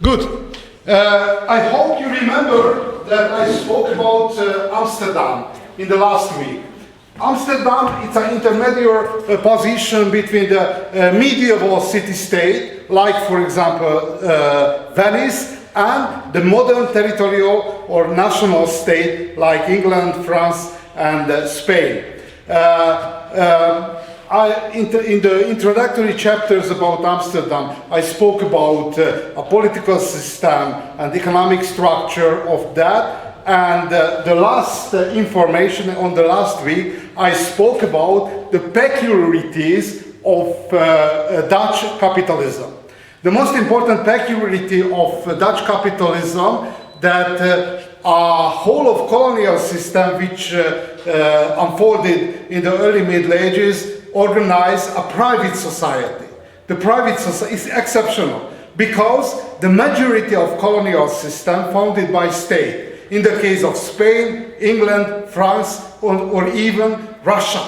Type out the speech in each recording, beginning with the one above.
Good. I hope you remember that I spoke about Amsterdam in the last week. Amsterdam is an intermediate position between the medieval city-state, like for example Venice, and the modern territorial or national state like England, France, and Spain. In the introductory chapters about Amsterdam, I spoke about a political system and economic structure of that. And the last information on the last week, I spoke about the peculiarities of Dutch capitalism. The most important peculiarity of Dutch capitalism that a whole of colonial system which unfolded in the early Middle Ages organized a private society. The private society is exceptional because the majority of colonial system founded by state. In the case of Spain, England, France, or even Russia.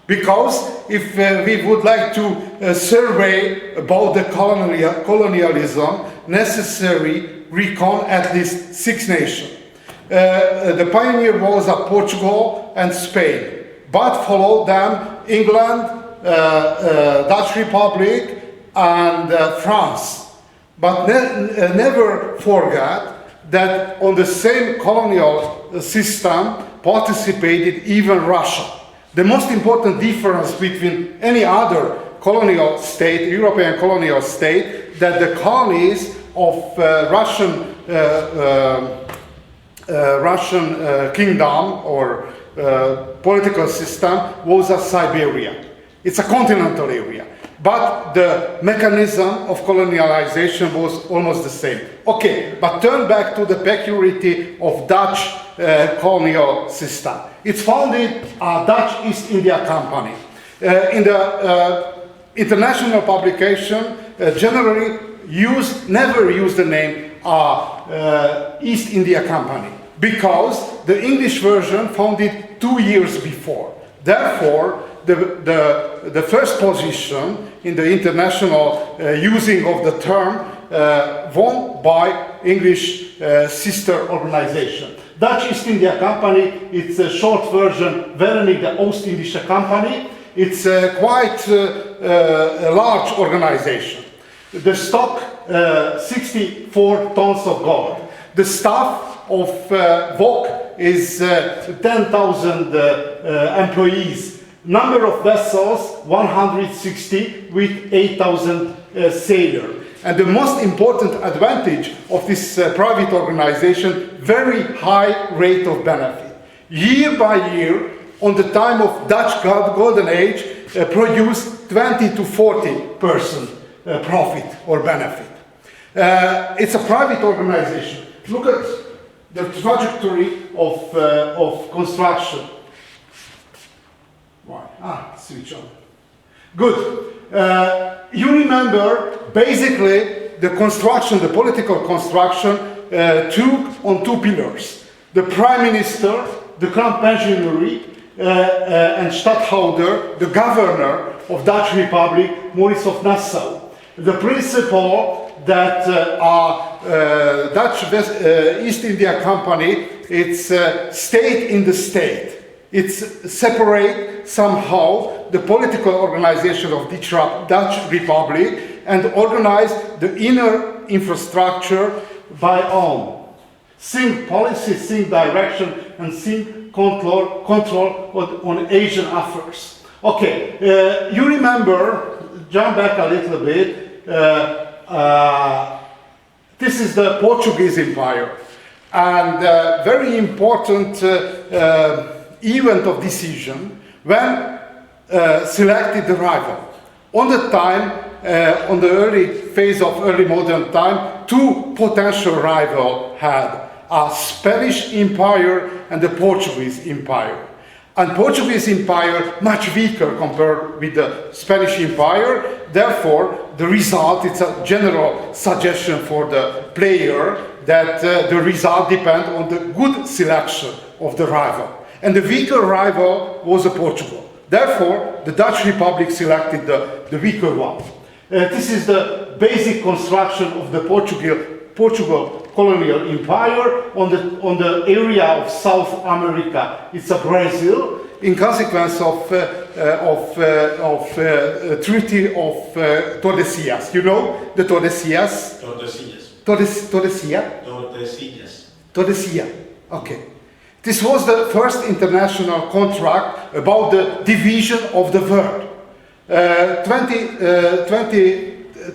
Because if we would like to survey about the colonialism, necessary recon at least 6 nations. The pioneer was Portugal and Spain, but followed them England, Dutch Republic, and France. But never forget that on the same colonial system participated even Russia. The most important difference between any other colonial state, European colonial state, that the colonies of Russian kingdom or political system was a Siberia. It's a continental area. But the mechanism of colonialization was almost the same. Okay, but turn back to the peculiarity of Dutch colonial system. It's founded a Dutch East India Company. In the international publication, generally never use the name East India Company because the English version founded 2 years before. Therefore, the first position in the international using of the term won by English sister organization. Dutch East India Company, it's a short version, Verenigde Oost-Indische Company. It's quite a large organization. The stock, 64 tons of gold. The staff of VOC is 10,000 employees. Number of vessels, 160 with 8,000 sailors. And the most important advantage of this private organization, very high rate of benefit. Year by year, on the time of Dutch Golden Age, produced 20 to 40% profit or benefit. It's a private organization. Look at the trajectory of construction. Switch on. Good. You remember, basically, the construction, the political construction, took on 2 pillars. The Prime Minister, the Crown Pensionary, and Stadtholder, the Governor of Dutch Republic, Maurice of Nassau. The principle that Dutch East India Company, it's state in the state. It's separate somehow the political organization of the Dutch Republic and organize the inner infrastructure by own. Think policy, think direction, and think control on Asian affairs. Okay, you remember, jump back a little bit, this is the Portuguese Empire. And very important event of decision when selected the rival. On the time, on the early phase of early modern time, 2 potential rivals had a Spanish Empire and the Portuguese Empire. And Portuguese Empire much weaker compared with the Spanish Empire. Therefore, the result, it's a general suggestion for the player that the result depends on the good selection of the rival. And the weaker rival was Portugal. Therefore, the Dutch Republic selected the weaker one. This is the basic construction of the Portugal colonial empire. On the area of South America, it's a Brazil. In consequence of Treaty of Tordesillas. You know the Tordesillas? Tordesillas. Tordesillas. Okay. This was the first international contract about the division of the world.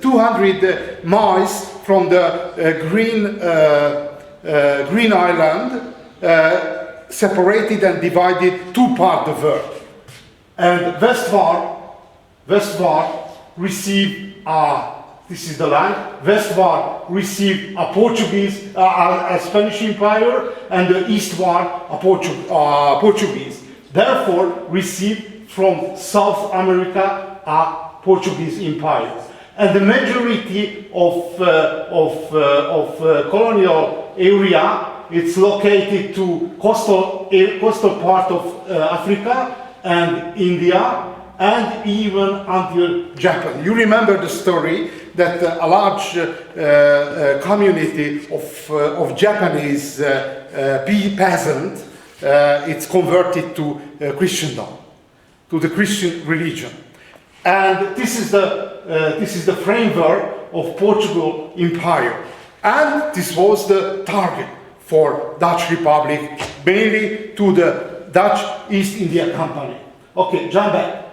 200 miles from the Green Island, separated and divided two parts of the world. And Westward received this is the line. Westward received a Portuguese, a Spanish empire, and the eastward a Portuguese. Therefore, received from South America a Portuguese empire. And the majority of colonial area, it's located to coastal part of Africa and India, and even until Japan. You remember the story that a large community of Japanese peasant, it's converted to Christendom, to the Christian religion. And this is the framework of Portugal Empire. And this was the target for Dutch Republic, mainly to the Dutch East India Company. Okay, jump back.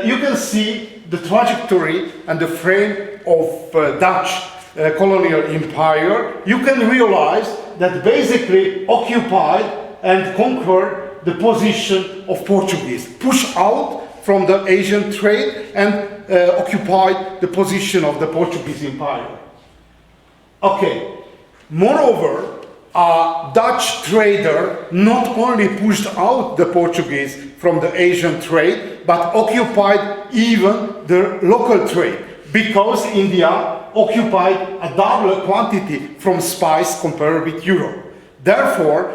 You can see the trajectory and the frame of Dutch colonial empire. You can realize that basically occupied and conquered the position of Portuguese, pushed out from the Asian trade and occupied the position of the Portuguese empire. Okay, moreover, a Dutch trader not only pushed out the Portuguese from the Asian trade, but occupied even the local trade, because India occupied a double quantity from spice compared with Europe. Therefore,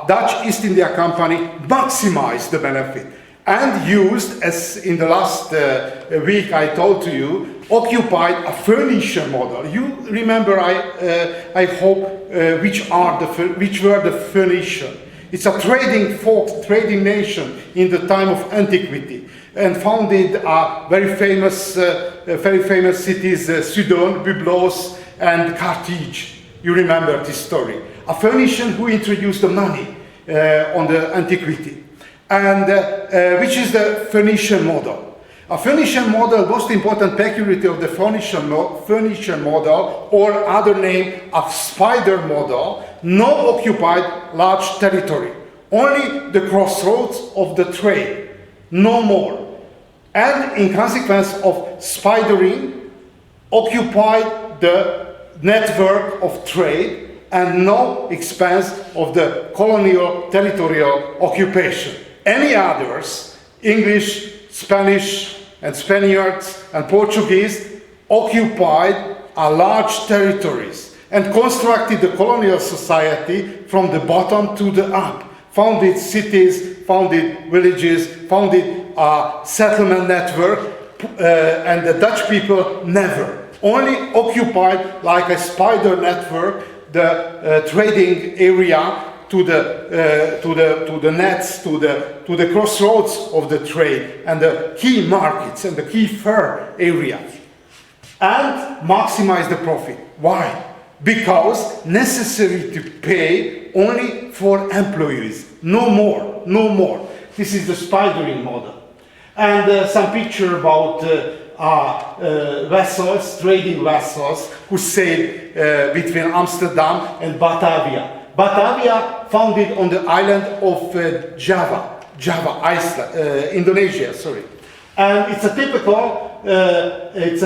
Dutch East India Company maximized the benefit and used, as in the last week I told to you, occupied a Phoenician model. You remember, I hope, which were the Phoenician. It's a trading nation in the time of antiquity, and founded very famous cities, Sidon, Byblos, and Carthage. You remember this story. A Phoenician who introduced the money on the antiquity, and which is the Phoenician model. A Phoenician model, most important peculiarity of the Phoenician model, or other name of spider model, no occupied large territory, only the crossroads of the trade, no more. And in consequence of spidering, occupied the network of trade and no expense of the colonial territorial occupation. Any others, English, Spanish, and Spaniards and Portuguese, occupied a large territories and constructed the colonial society from the bottom to the up, founded cities, founded villages, founded a settlement network, and the Dutch people never. Only occupied like a spider network the trading area to the nets, to the crossroads of the trade and the key markets and the key fair areas, and maximize the profit. Why? Because necessary to pay only for employees, no more, no more. This is the spidering model. And some picture about vessels, trading vessels, who sailed between Amsterdam and Batavia. Batavia founded on the island of Java Island, Indonesia, sorry. And it's a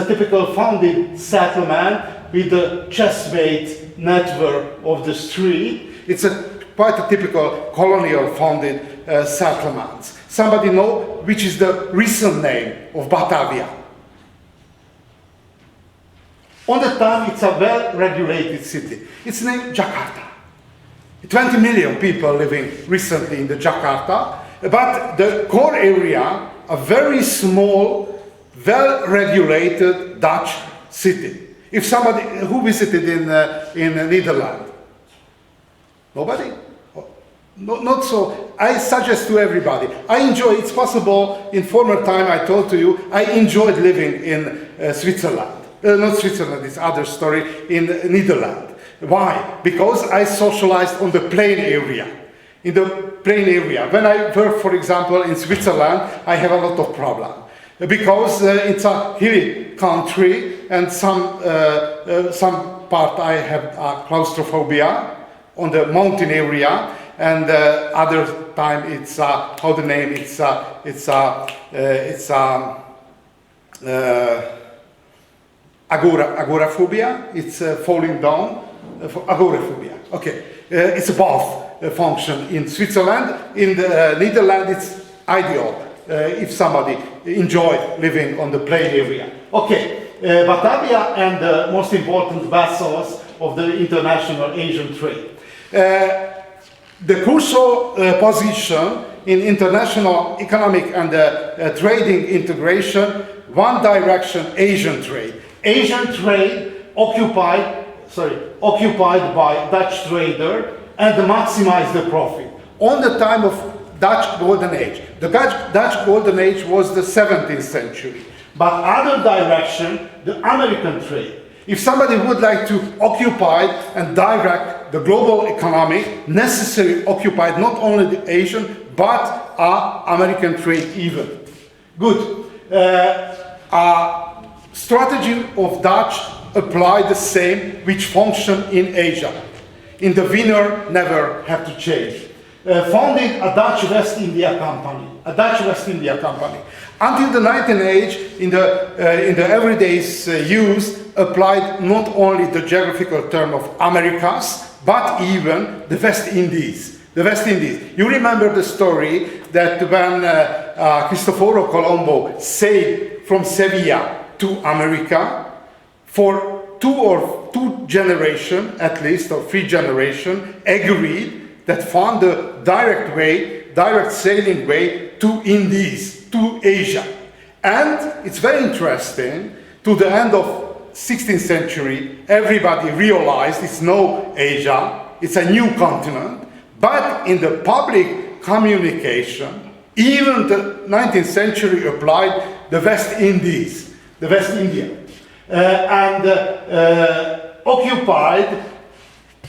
typical founded settlement with the chest-weight network of the street. It's quite a typical colonial founded settlement. Somebody know which is the recent name of Batavia? On the time, it's a well-regulated city. It's named Jakarta. 20 million people living recently in the Jakarta, but the core area, a very small, well-regulated Dutch city. If somebody who visited in Netherlands, nobody. Not so. I suggest to everybody. I enjoy. It's possible. In former time, I told to you, I enjoyed living in Switzerland. Not Switzerland. It's other story. In Netherlands. Why? Because I socialized on the plain area. In the plain area. When I work, for example, in Switzerland, I have a lot of problem. Because it's a hilly country and some part I have claustrophobia on the mountain area, and other time it's how the name it's agoraphobia. It's falling down. Agoraphobia. Okay, it's a bath function in Switzerland. In the Netherlands, it's ideal. If somebody enjoy living on the plain area. Okay, Batavia and the most important vessels of the international Asian trade. The crucial position in international economic and trading integration, one direction, Asian trade. Asian trade occupied by Dutch trader and maximized the profit. On the time of Dutch Golden Age. The Dutch Golden Age was the 17th century. But other direction, the American trade. If somebody would like to occupy and direct the global economy, necessarily occupied not only the Asian, but American trade even. Good. Strategy of Dutch applied the same which function in Asia. In the winner never have to change. Founded a Dutch West India Company. Until the 19th age, in the everyday use, applied not only the geographical term of Americas, but even the West Indies. You remember the story that when Cristoforo Colombo sailed from Sevilla to America, for two generations, at least, or 3 generations, agreed that found the direct sailing way to Indies, to Asia. And it's very interesting, to the end of 16th century, everybody realized it's no Asia, it's a new continent, but in the public communication, even the 19th century applied the West Indies, the West India, and occupied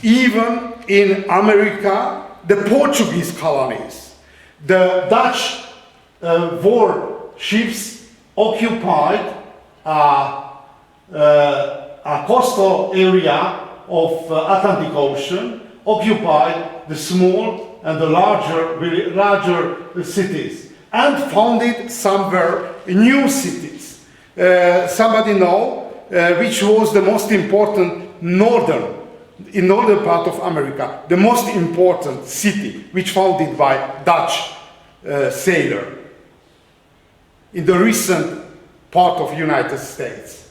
even in America, the Portuguese colonies. The Dutch warships occupied a coastal area of Atlantic Ocean, occupied the small and the larger cities, and founded somewhere new cities. Somebody know which was the most important northern part of America, the most important city, which founded by Dutch sailor in the recent part of United States.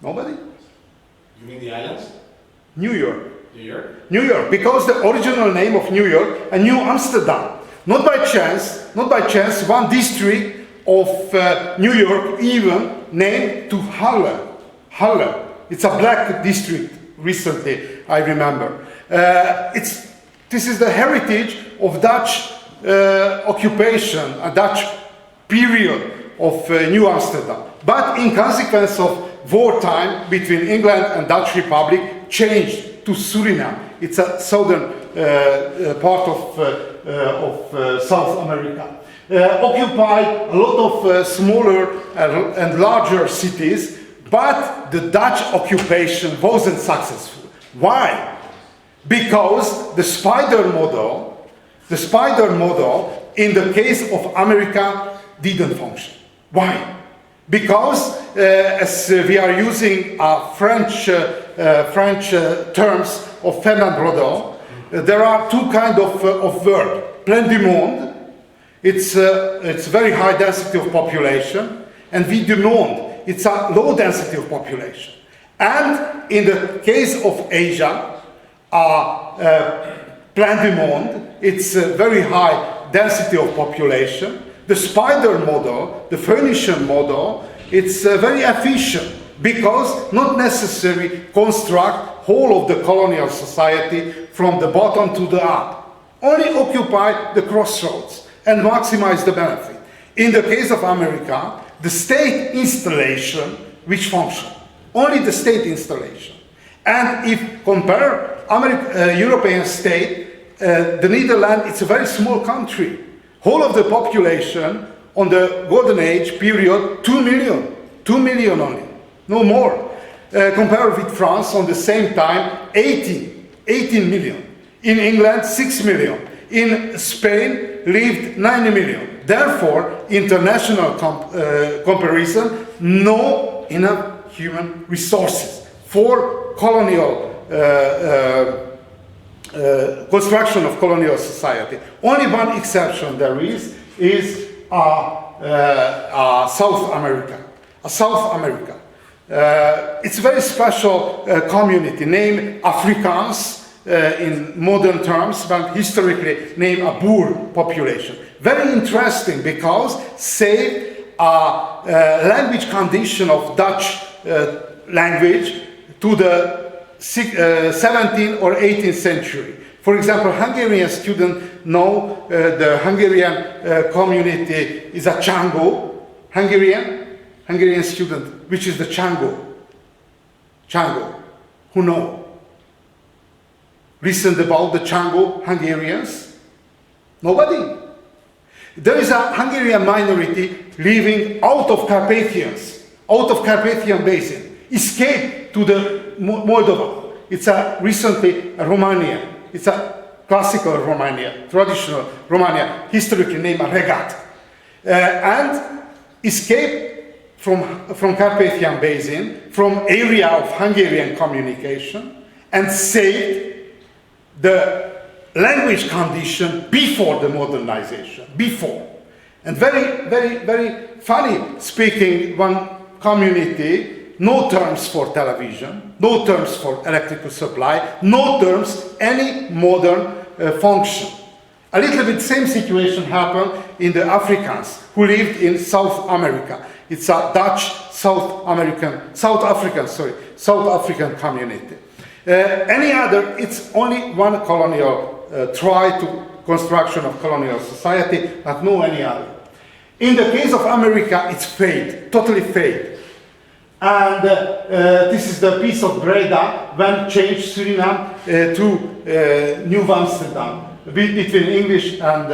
Nobody? You mean the islands? New York. New York, because the original name of New York and New Amsterdam. Not by chance, one district of New York even named to Harlem. It's a black district recently, I remember. This is the heritage of Dutch occupation, a Dutch period of New Amsterdam. But in consequence of wartime between England and Dutch Republic, changed to Suriname. It's a southern part of South America. Occupied a lot of smaller and larger cities, but the Dutch occupation wasn't successful. Why? Because the spider model in the case of America didn't function. Why? Because as we are using French terms of Fernand Braudel, there are two kinds of words. Plein du monde, it's very high density of population, and vide du monde, it's a low density of population. And in the case of Asia, Plein du monde, it's a very high density of population. The spider model, the Phoenician model, It's very efficient because not necessary construct whole of the colonial society from the bottom to the up. Only occupy the crossroads and maximize the benefit. In the case of America, the state installation which function, only the state installation. And if compare European state, the Netherlands, it's a very small country. Whole of the population on the golden age period, 2 million. 2 million only, no more. Compared with France on the same time, 18 million. In England, 6 million. In Spain, lived 90 million. Therefore, international comparison, no enough human resources for colonial construction of colonial society. Only one exception there is South America. South America. It's a very special community named Afrikaans in modern terms, but historically named a Boer population. Very interesting because save a language condition of Dutch language to the 17th or 18th century. For example, Hungarian students know the Hungarian community is a Chango. Hungarian student, which is the Chango. Chango. Who know? Listened about the Chango Hungarians? Nobody. There is a Hungarian minority living out of Carpathians, out of Carpathian Basin, escaped to the Moldova. It's recently a Romania. It's a classical Romania, traditional Romania, historically named a Regat. And escaped from Carpathian Basin, from area of Hungarian communication, and saved the language condition before the modernization, before. And very, very, very funny speaking, one community, no terms for television, no terms for electrical supply, no terms any modern function. A little bit same situation happened in the Africans who lived in South America. It's a Dutch South African community. Any other, it's only one colonial try to construction of colonial society, but no any other. In the case of America, it's fate, totally fate. And this is the piece of Breda when changed Suriname to New Amsterdam between English and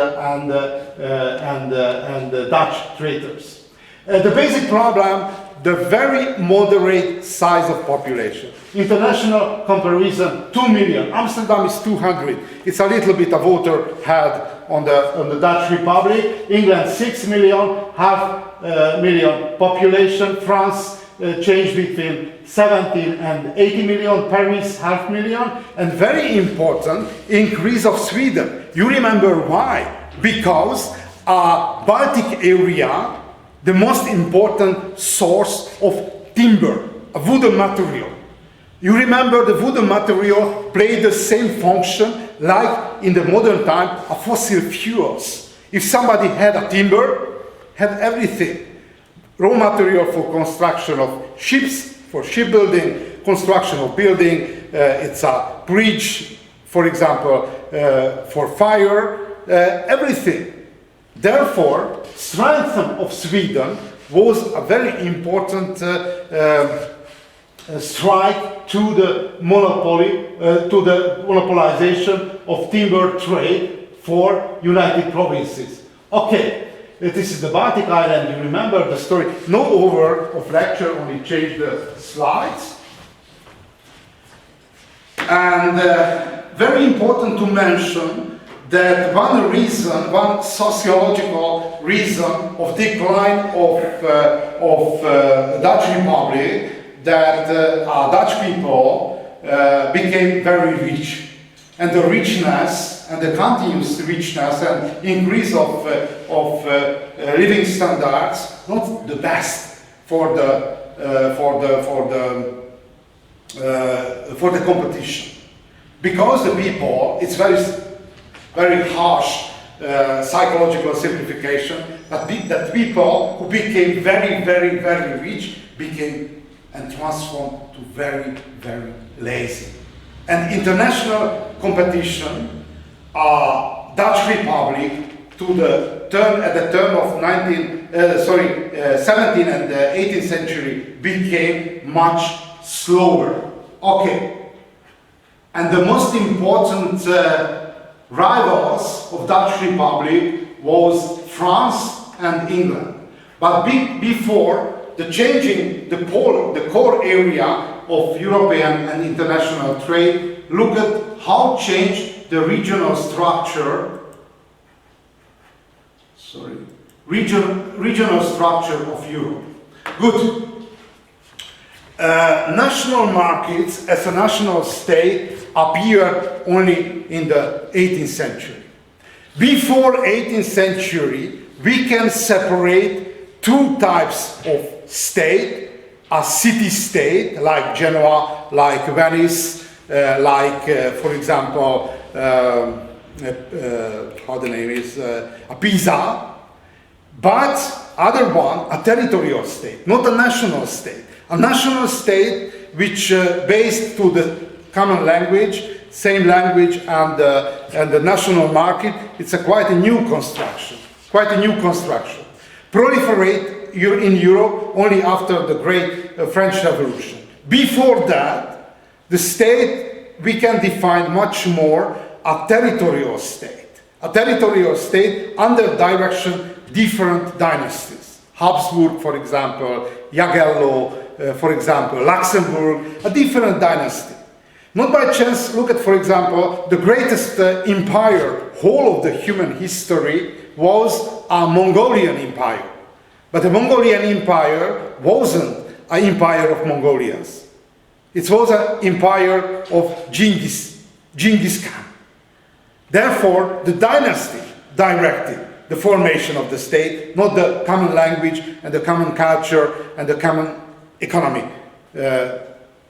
Dutch traders. The basic problem, the very moderate size of population. International comparison, 2 million. Amsterdam is 200. It's a little bit of voter had on the Dutch Republic. England, 6 million, half million population. France changed between 17 and 80 million. Paris, half million. And very important, increase of Sweden. You remember why? Because Baltic area, the most important source of timber, a wooden material. You remember the wooden material played the same function like in the modern time of fossil fuels. If somebody had a timber, had everything. Raw material for construction of ships, for shipbuilding, construction of building, it's a bridge, for example, for fire, everything. Therefore, strength of Sweden was a very important strike to the monopoly, to the monopolization of timber trade for United Provinces. Okay, this is the Baltic Island. You remember the story. No over of lecture, only change the slides. And very important to mention that one reason, one sociological reason of decline of Dutch Republic, that Dutch people became very rich. And the richness and the continuous richness and increase of living standards, not the best for the competition. Because the people, it's very harsh psychological simplification, that people who became very, very, very rich became and transformed to very, very lazy. And international competition, Dutch Republic at the turn of 17th and 18th century became much slower. Okay. And the most important rivals of Dutch Republic was France and England. But before the changing the core area of European and international trade, look at how changed the regional structure. Regional structure of Europe. Good. National markets as a national state appeared only in the 18th century. Before 18th century, we can separate two types of state: a city-state like Genoa, like Venice, for example, Pisa, but other one, a territorial state, not a national state. A national state which based to the common language, same language and the national market, it's quite a new construction, Proliferate in Europe only after the great French Revolution. Before that, the state we can define much more a territorial state under direction different dynasties. Habsburg, for example, Jagello, for example, Luxembourg, a different dynasty. Not by chance, look at, for example, the greatest empire, whole of the human history, was a Mongolian empire. But the Mongolian empire wasn't an empire of Mongolians. It was an empire of Genghis Khan. Therefore, the dynasty directed the formation of the state, not the common language and the common culture and the common economy,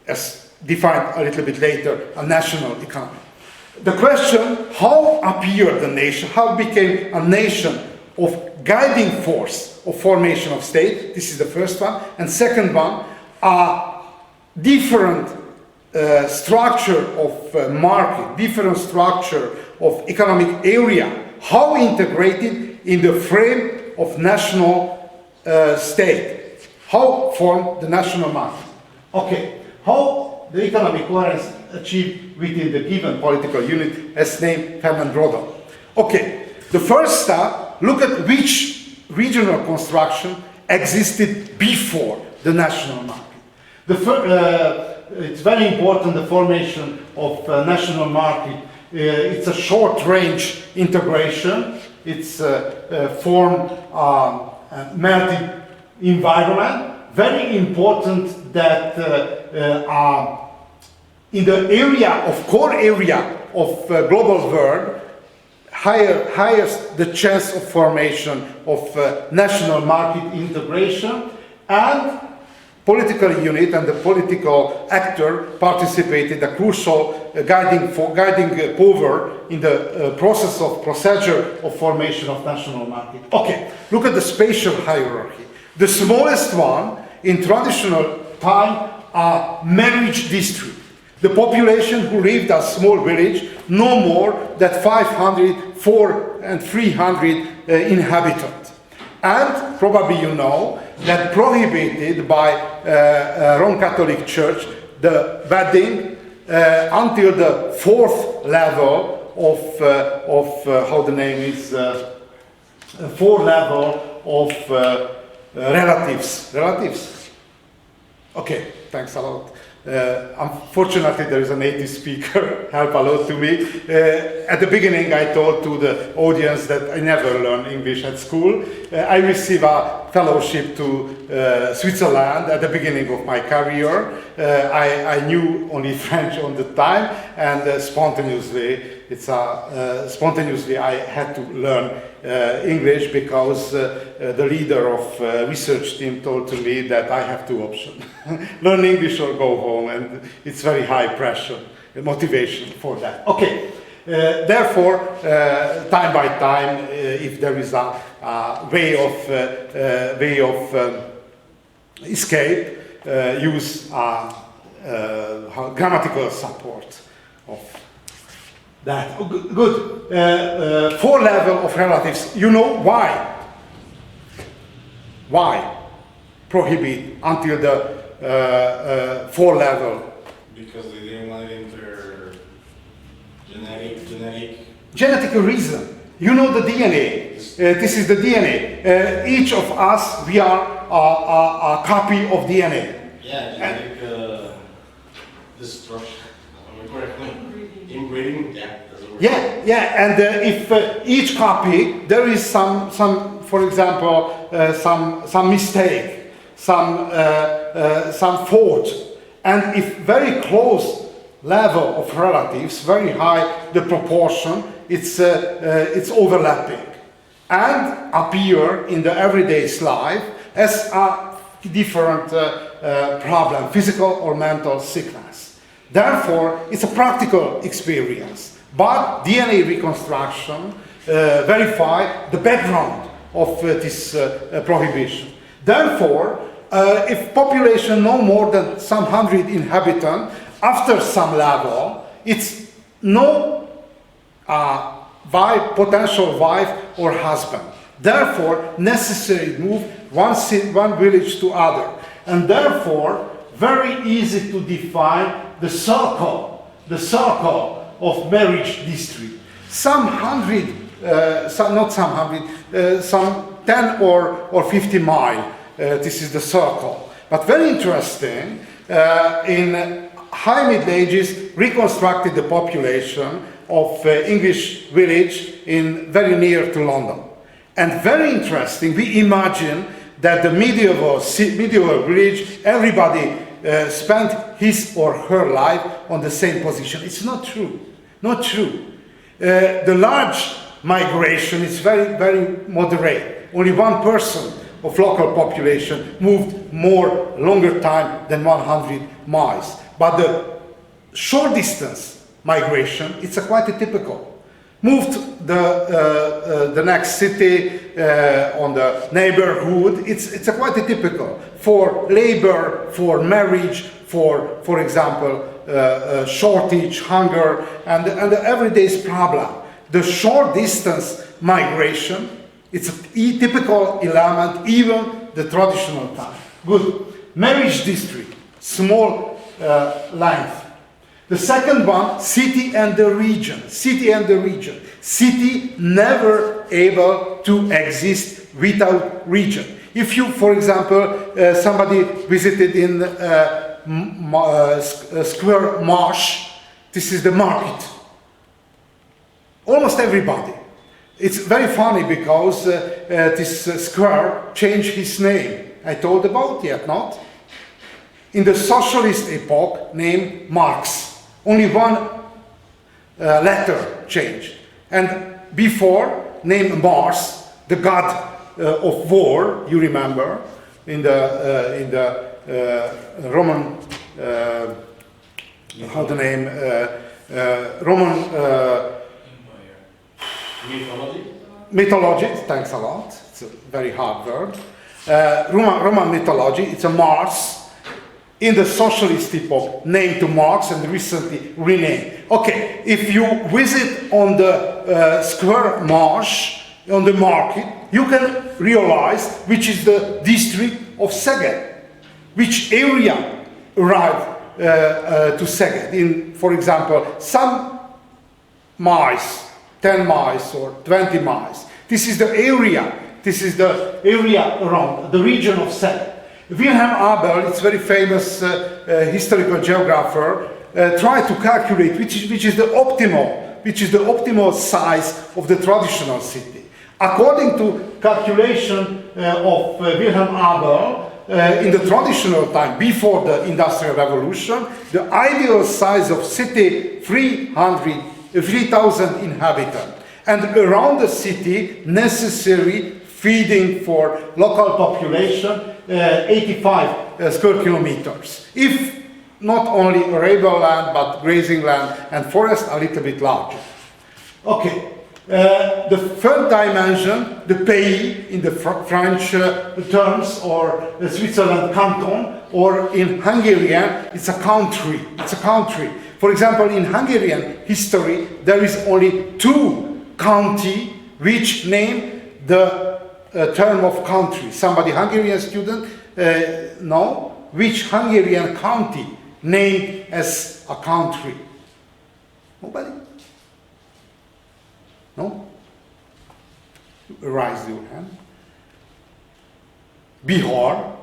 as defined a little bit later, a national economy. The question, how appeared the nation, how became a nation of guiding force of formation of state, this is the first one, and second one, a different structure of market, different structure of economic area, how integrated in the frame of national state, how formed the national market. Okay, how the economic coherence achieved within the given political unit as named Ferdinand Rodel. Okay, the first step, look at which regional construction existed before the national market. It's very important, the formation of national market. It's a short-range integration. It's formed melting environment. Very important that in the area of core area of global world, highest the chance of formation of national market integration, and political unit and the political actor participated a crucial guiding power in the procedure of formation of national market. Okay, look at the spatial hierarchy. The smallest one in traditional time are marriage district. The population who lived a small village, no more than 500, 400 and 300 inhabitants. And probably you know that prohibited by Roman Catholic Church the wedding until the fourth level of relatives. Relatives? Okay, thanks a lot. Unfortunately, there is a native speaker, help a lot to me. At the beginning, I told to the audience that I never learned English at school. I received a fellowship to Switzerland at the beginning of my career. I knew only French on the time, and spontaneously I had to learn English because the leader of research team told to me that I have two options: learn English or go home, and it's very high pressure, motivation for that. Okay, Therefore, time by time, if there is a way of escape, use grammatical support of that. Oh, good. Four level of relatives. You know why? Why prohibit until the four level? Because they didn't want it enter Genetic reason. You know the DNA. This is the DNA. Each of us, we are a copy of DNA. Yeah, genetic destruction. Am I correct? Inbreeding, yeah, doesn't work. Yeah, and if each copy there is some, for example, some mistake, some fault, and if very close level of relatives, very high, the proportion, it's overlapping, and appear in the everyday's life as a different problem, physical or mental sickness. Therefore, it's a practical experience. But DNA reconstruction verify the background of this prohibition. Therefore, if population no more than some 100 inhabitants, after some level, it's no potential wife or husband. Therefore, necessary move one village to other, and therefore very easy to define the circle of marriage district. Some 10 or 50 mile. This is the circle. But very interesting. In high Middle Ages, reconstructed the population of English village in very near to London. And very interesting, we imagine that the medieval village, everybody spent his or her life on the same position. It's not true. Not true. The large migration is very, very moderate. Only 1% of local population moved longer time than 100 miles. But the short distance migration, it's quite typical. Moved the next city on the neighborhood, it's quite typical for labor, for marriage, for example, shortage, hunger, and the everyday's problem. The short distance migration, it's a typical element, even the traditional time. Good. Marriage district, small length. The second one, city and the region. City and the region. City never able to exist without region. If you, for example, somebody visited in Square Marsh, this is the market. Almost everybody. It's very funny because this square changed his name. I told about yet not. In the socialist epoch, named Marx. Only one letter changed. And before, named Mars, the god of war, you remember, in the Roman, how the name, Roman mythology, thanks a lot, it's a very hard word. Roman mythology, it's a Mars, in the socialist epoch, named to Marx and recently renamed. Okay, if you visit on the Square Marsh, on the market, you can realize which is the district of Szeged, which area arrived to Szeged. In, for example, some miles, 10 miles or 20 miles. This is the area around the region of Szeged. Wilhelm Abel, it's very famous historical geographer, tried to calculate which is the optimal size of the traditional city. According to calculation of Wilhelm Abel, in the traditional time before the Industrial Revolution, the ideal size of city 3,000 inhabitants, and around the city necessary feeding for local population 85 square kilometers. If not only arable land, but grazing land and forest a little bit larger. Okay. The third dimension, the pays in the French terms, or the Switzerland canton, or in Hungarian, it's a country. It's a country. For example, in Hungarian history, there is only 2 counties which name the term of country. Somebody, Hungarian student, know which Hungarian county named as a country? Nobody? No? Raise your hand. Bihar,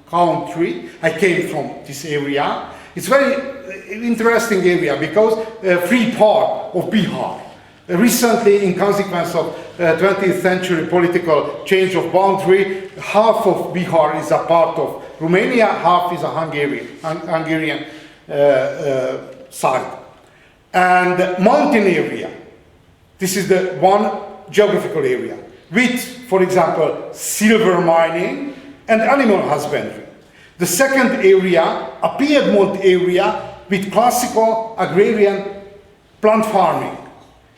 country. I came from this area. It's very interesting area because free part of Bihar. Recently, in consequence of 20th century political change of boundary, half of Bihar is a part of Romania, half is a Hungarian side. And mountain area. This is the one geographical area with, for example, silver mining and animal husbandry. The second area, a Piedmont area with classical agrarian plant farming.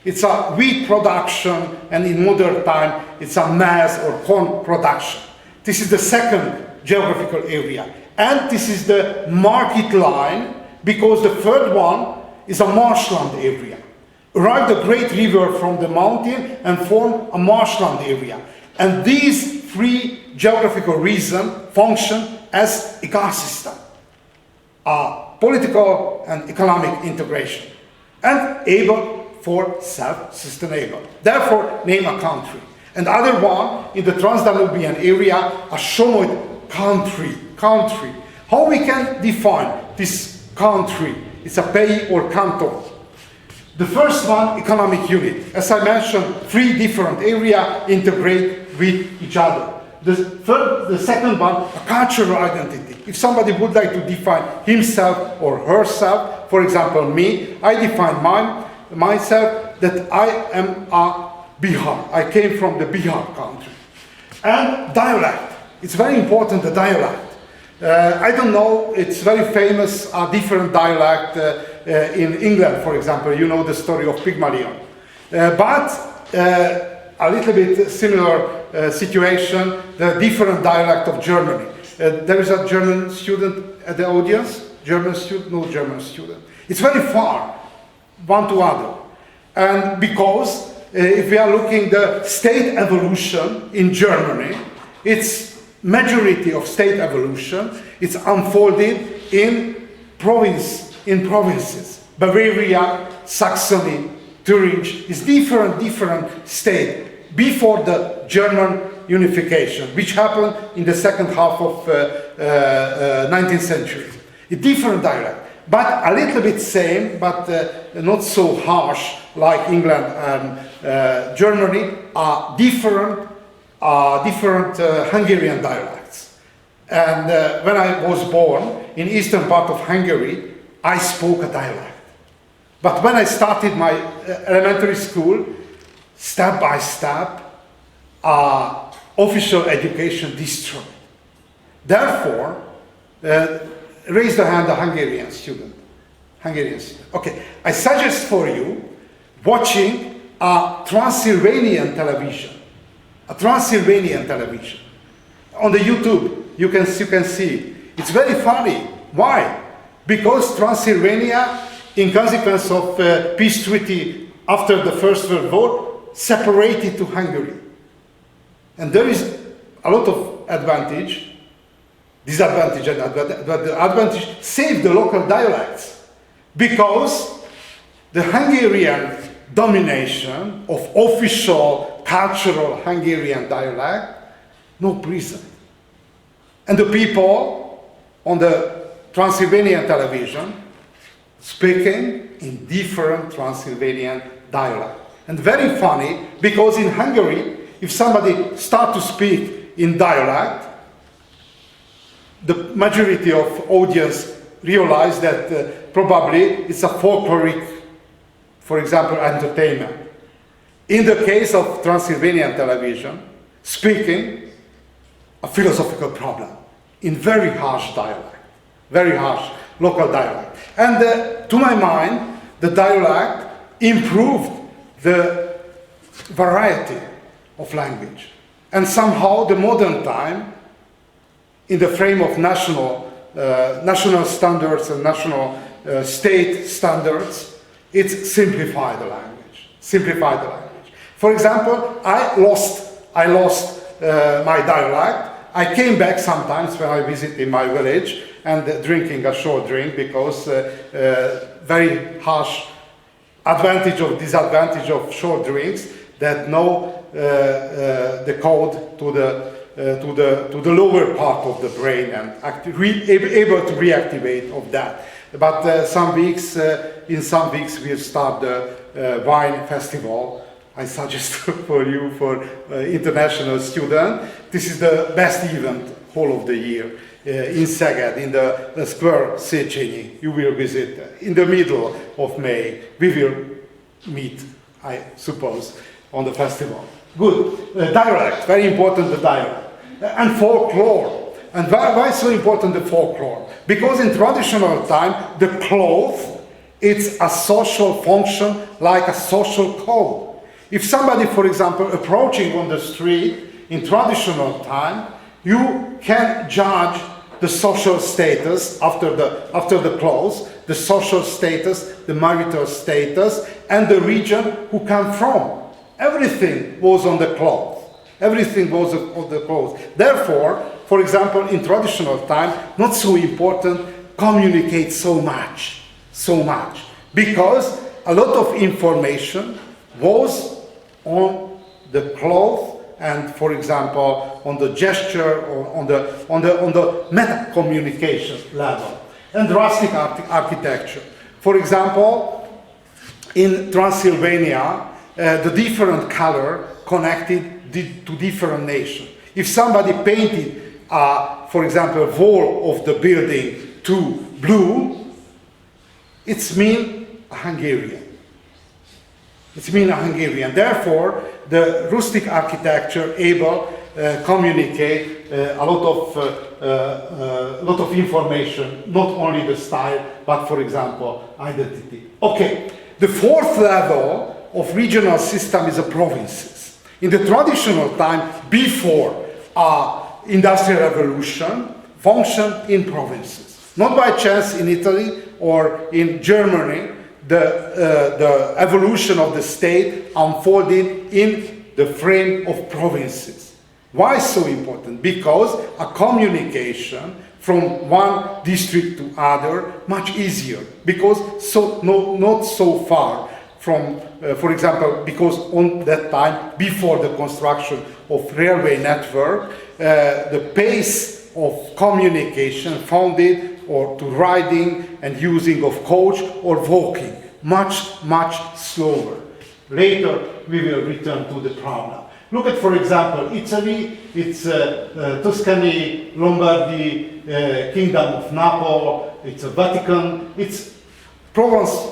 It's a wheat production, and in modern time, it's a maize or corn production. This is the second geographical area. And this is the market line, because the third one is a marshland area. Arrive the great river from the mountain and form a marshland area. And these 3 geographical regions function as ecosystem, political and economic integration, and able for self-sustainable. Therefore, name a country. And other one in the Transdanubian area, a Somoid country. How we can define this country? It's a pays or canton. The first one, economic unit. As I mentioned, 3 different areas integrate with each other. The second one, a cultural identity. If somebody would like to define himself or herself, for example, me, I define myself that I am a Bihar. I came from the Bihar country. And dialect. It's very important, the dialect. I don't know, it's very famous, a different dialect in England, for example. You know the story of Pygmalion. But a little bit similar situation, the different dialect of Germany. There is a German student at the audience. German student? No German student. It's very far, one to other. And because if we are looking the state evolution in Germany, it's majority of state evolution, it's unfolded in provinces. Bavaria, Saxony, Thuringia is different state before the German unification, which happened in the second half of 19th century. A different dialect, but a little bit same, but not so harsh like England and Germany, are different Hungarian dialects. And when I was born in eastern part of Hungary, I spoke a dialect. But when I started my elementary school, step by step, official education destroyed. Therefore, raise the hand, the Hungarian student. Okay, I suggest for you watching a Transylvanian television. A Transylvanian television. On the YouTube, you can see. It's very funny. Why? Because Transylvania, in consequence of peace treaty after the First World War, separated to Hungary. And there is a lot of disadvantage, but the advantage saved the local dialects, because the Hungarian domination of official cultural Hungarian dialect no present. And the people on the Transylvanian television speaking in different Transylvanian dialect. And very funny, because in Hungary, if somebody starts to speak in dialect, the majority of audience realize that probably it's a folkloric, for example, entertainment. In the case of Transylvanian television, speaking a philosophical problem in very harsh dialect, very harsh local dialect. And to my mind, the dialect improved the variety of language. And somehow the modern time, in the frame of national standards and national state standards, it's simplified the language. For example, I lost my dialect. I came back sometimes when I visit in my village and drinking a short drink because very harsh disadvantage of short drinks that know the code to the lower part of the brain and able to reactivate of that. But in some weeks we'll start the wine festival. I suggest for you, for international student, this is the best event whole of the year in Szeged, in the Square Széchenyi. You will visit in the middle of May. We will meet, I suppose, on the festival. Good. Dialect, very important, the dialect. And folklore. And why so important the folklore? Because in traditional time, the cloth, it's a social function like a social code. If somebody, for example, approaching on the street in traditional time, you can judge the social status after the clothes, the social status, the marital status, and the region who come from. Everything was on the cloth. Everything was on the clothes. Therefore, for example, in traditional time, not so important communicate so much, because a lot of information was on the cloth and, for example, on the gesture or on the meta communication level and rustic architecture. For example, in Transylvania, the different color connected to different nations. If somebody painted, for example, wall of the building to blue, it's mean Hungarian. Therefore, the rustic architecture able communicate a lot of information, not only the style, but, for example, identity. Okay, the fourth level of regional system is the provinces. In the traditional time, before Industrial Revolution, functioned in provinces. Not by chance in Italy or in Germany, the evolution of the state unfolded in the frame of provinces. Why so important? Because a communication from one district to other much easier. Because not so far from, for example, because on that time, before the construction of railway network, the pace of communication founded or to riding and using of coach or walking, much slower. Later, we will return to the problem. Look at, for example, Italy, it's Tuscany, Lombardy, Kingdom of Naples, it's a Vatican, its Provence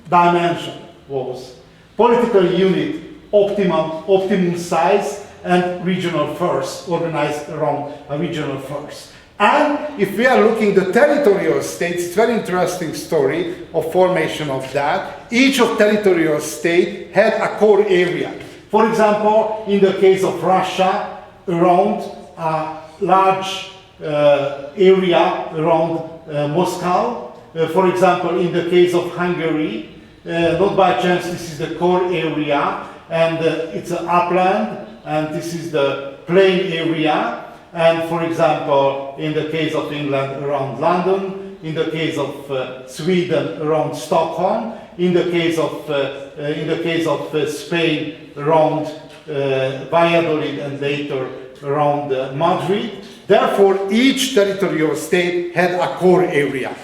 dimension was political unit, optimum size, and regional force, organized around a regional force. And if we are looking at the territorial states, it's a very interesting story of formation of that. Each of territorial state had a core area. For example, in the case of Russia, around a large area around Moscow. For example, in the case of Hungary, not by chance, this is the core area, and it's an upland, and this is the plain area. And for example, in the case of England, around London, in the case of Sweden, around Stockholm, in the case of Spain, around Valladolid, and later around Madrid. Therefore, each territorial state had a core area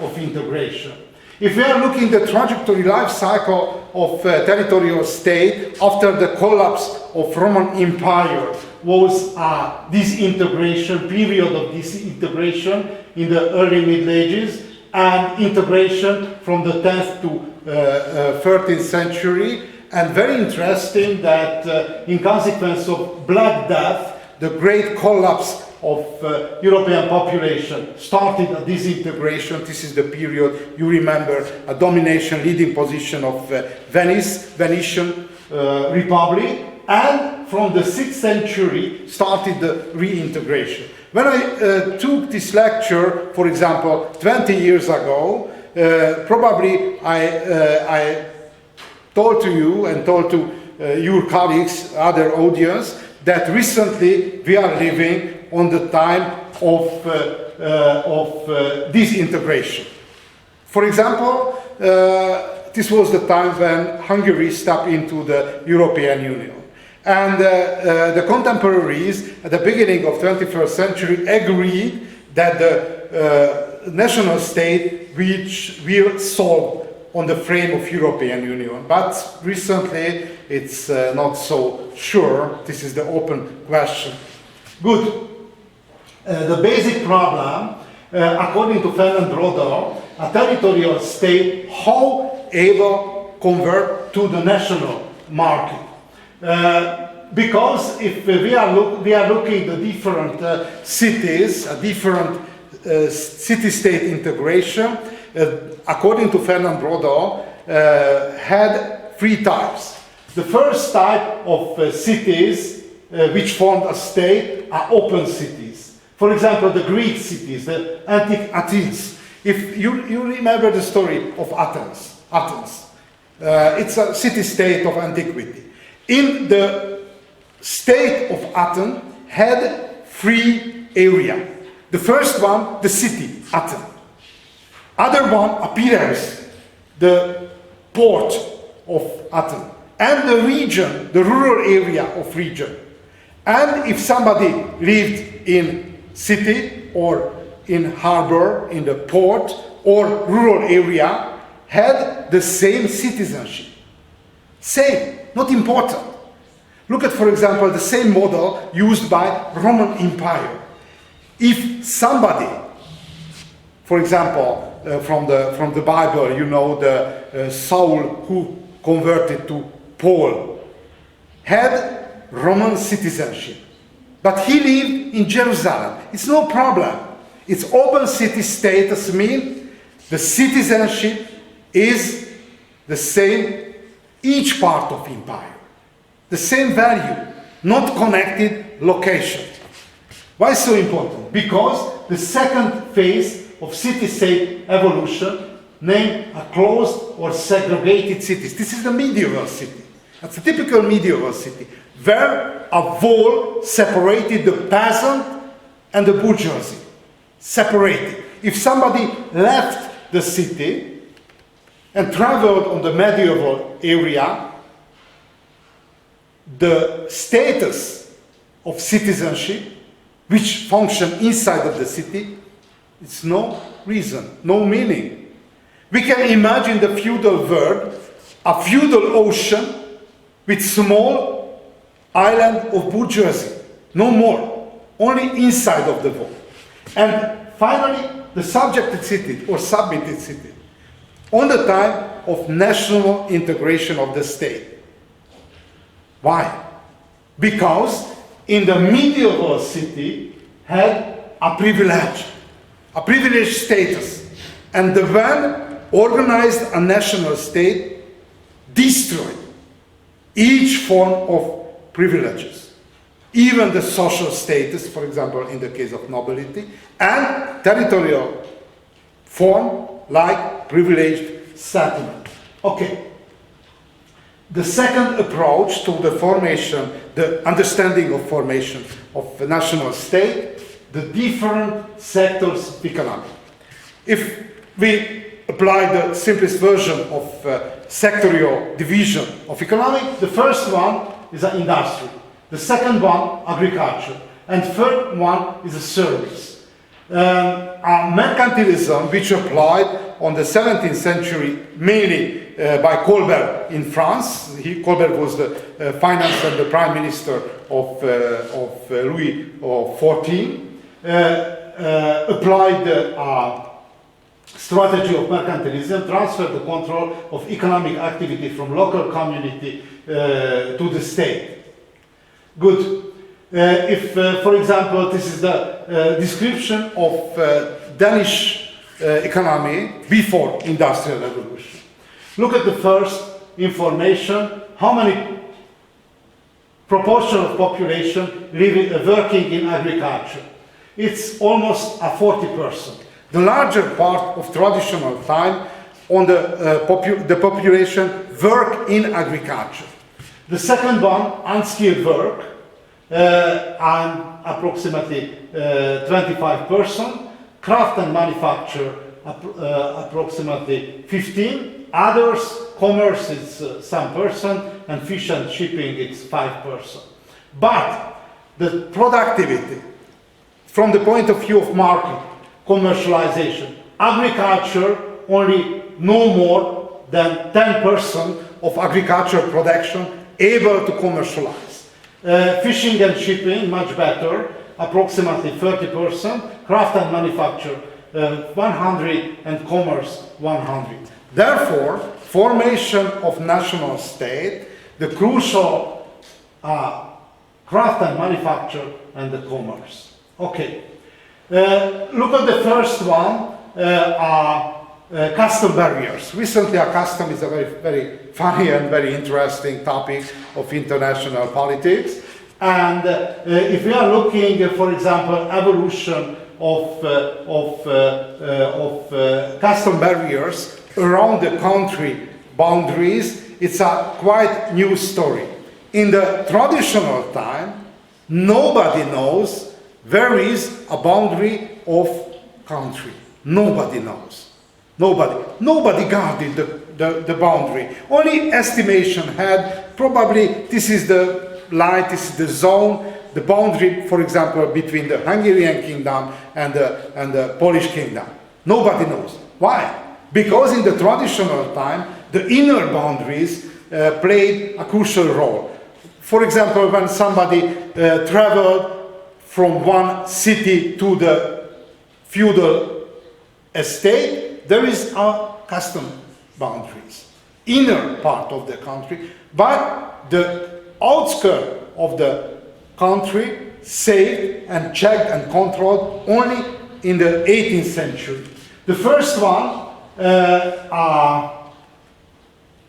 of integration. If we are looking at the trajectory life cycle of territorial state after the collapse of Roman Empire, was disintegration, period of disintegration in the early Middle Ages, and integration from the 10th to 13th century. And very interesting that in consequence of Black Death, the great collapse of European population started a disintegration. This is the period, you remember, a domination, leading position of Venetian Republic, and from the 6th century started the reintegration. When I took this lecture, for example, 20 years ago, probably I told to you and told to your colleagues, other audience, that recently we are living on the time of disintegration. For example, this was the time when Hungary stepped into the European Union. And the contemporaries at the beginning of 21st century agreed that the national state which will solve on the frame of European Union. But recently it's not so sure. This is the open question. Good. The basic problem, according to Fernand Rodel, a territorial state, how able convert to the national market. Because if we are looking at different cities, a different city-state integration, according to Fernand Rodel, had three types. The first type of cities which formed a state are open cities. For example, the Greek cities, the antique Athens. If you remember the story of Athens, it's a city-state of antiquity. In the state of Athens had three areas. The first one, the city, Athens. Other one, appearance, the port of Athens. And the region, the rural area of region. And if somebody lived in city or in harbor, in the port or rural area, had the same citizenship. Same, not important. Look at, for example, the same model used by Roman Empire. If somebody, for example, from the Bible, you know, the Saul who converted to Paul, had Roman citizenship, but he lived in Jerusalem. It's no problem. It's open city status means the citizenship is the same each part of empire. The same value, not connected location. Why so important? Because the second phase of city-state evolution, named a closed or segregated cities. This is the medieval city. That's a typical medieval city, where a wall separated the peasant and the bourgeoisie. Separated. If somebody left the city and traveled on the medieval area, the status of citizenship, which function inside of the city, it's no reason, no meaning. We can imagine the feudal world, a feudal ocean with small island of bourgeoisie, no more, only inside of the wall. And finally, the subjected city or submitted city, on the time of national integration of the state. Why? Because in the medieval city had a privileged status, and the one organized a national state destroyed each form of privileges, even the social status, for example, in the case of nobility, and territorial form like privileged settlement. Okay. The second approach to the formation, the understanding of formation of the national state, the different sectors of economy. If we apply the simplest version of sectorial division of economy, the first one is an industry, the second one agriculture, and third one is a service. Mercantilism, which applied on the 17th century mainly by Colbert in France. Colbert was the finance and the prime minister of Louis XIV. Applied the strategy of mercantilism, transferred the control of economic activity from local community to the state. Good. For example, this is the description of Danish economy before Industrial Revolution. Look at the first information, how many proportion of population working in agriculture. It's almost a 40%. The larger part of traditional time on the population work in agriculture. The second one, unskilled work, and approximately 25%. Craft and manufacture, approximately 15%. Others, commerce is some percent, and fish and shipping is 5%. But the productivity, from the point of view of market, commercialization, agriculture only no more than 10% of agricultural production able to commercialize. Fishing and shipping, much better, approximately 30%, craft and manufacture 100, and commerce 100. Therefore, formation of national state, the crucial craft and manufacture and the commerce. Okay, look at the first one, custom barriers. Recently, custom is a very funny and very interesting topic of international politics. And if we are looking, for example, evolution of custom barriers around the country boundaries, it's a quite new story. In the traditional time, nobody knows where is a boundary of country. Nobody knows. Nobody guarded the boundary. Only estimation had probably this is the line, this is the zone, the boundary, for example, between the Hungarian kingdom and the Polish kingdom. Nobody knows. Why? Because in the traditional time, the inner boundaries played a crucial role. For example, when somebody traveled from one city to the feudal estate, there is a custom boundaries, inner part of the country, but the outskirts of the country saved and checked and controlled only in the 18th century. The first one,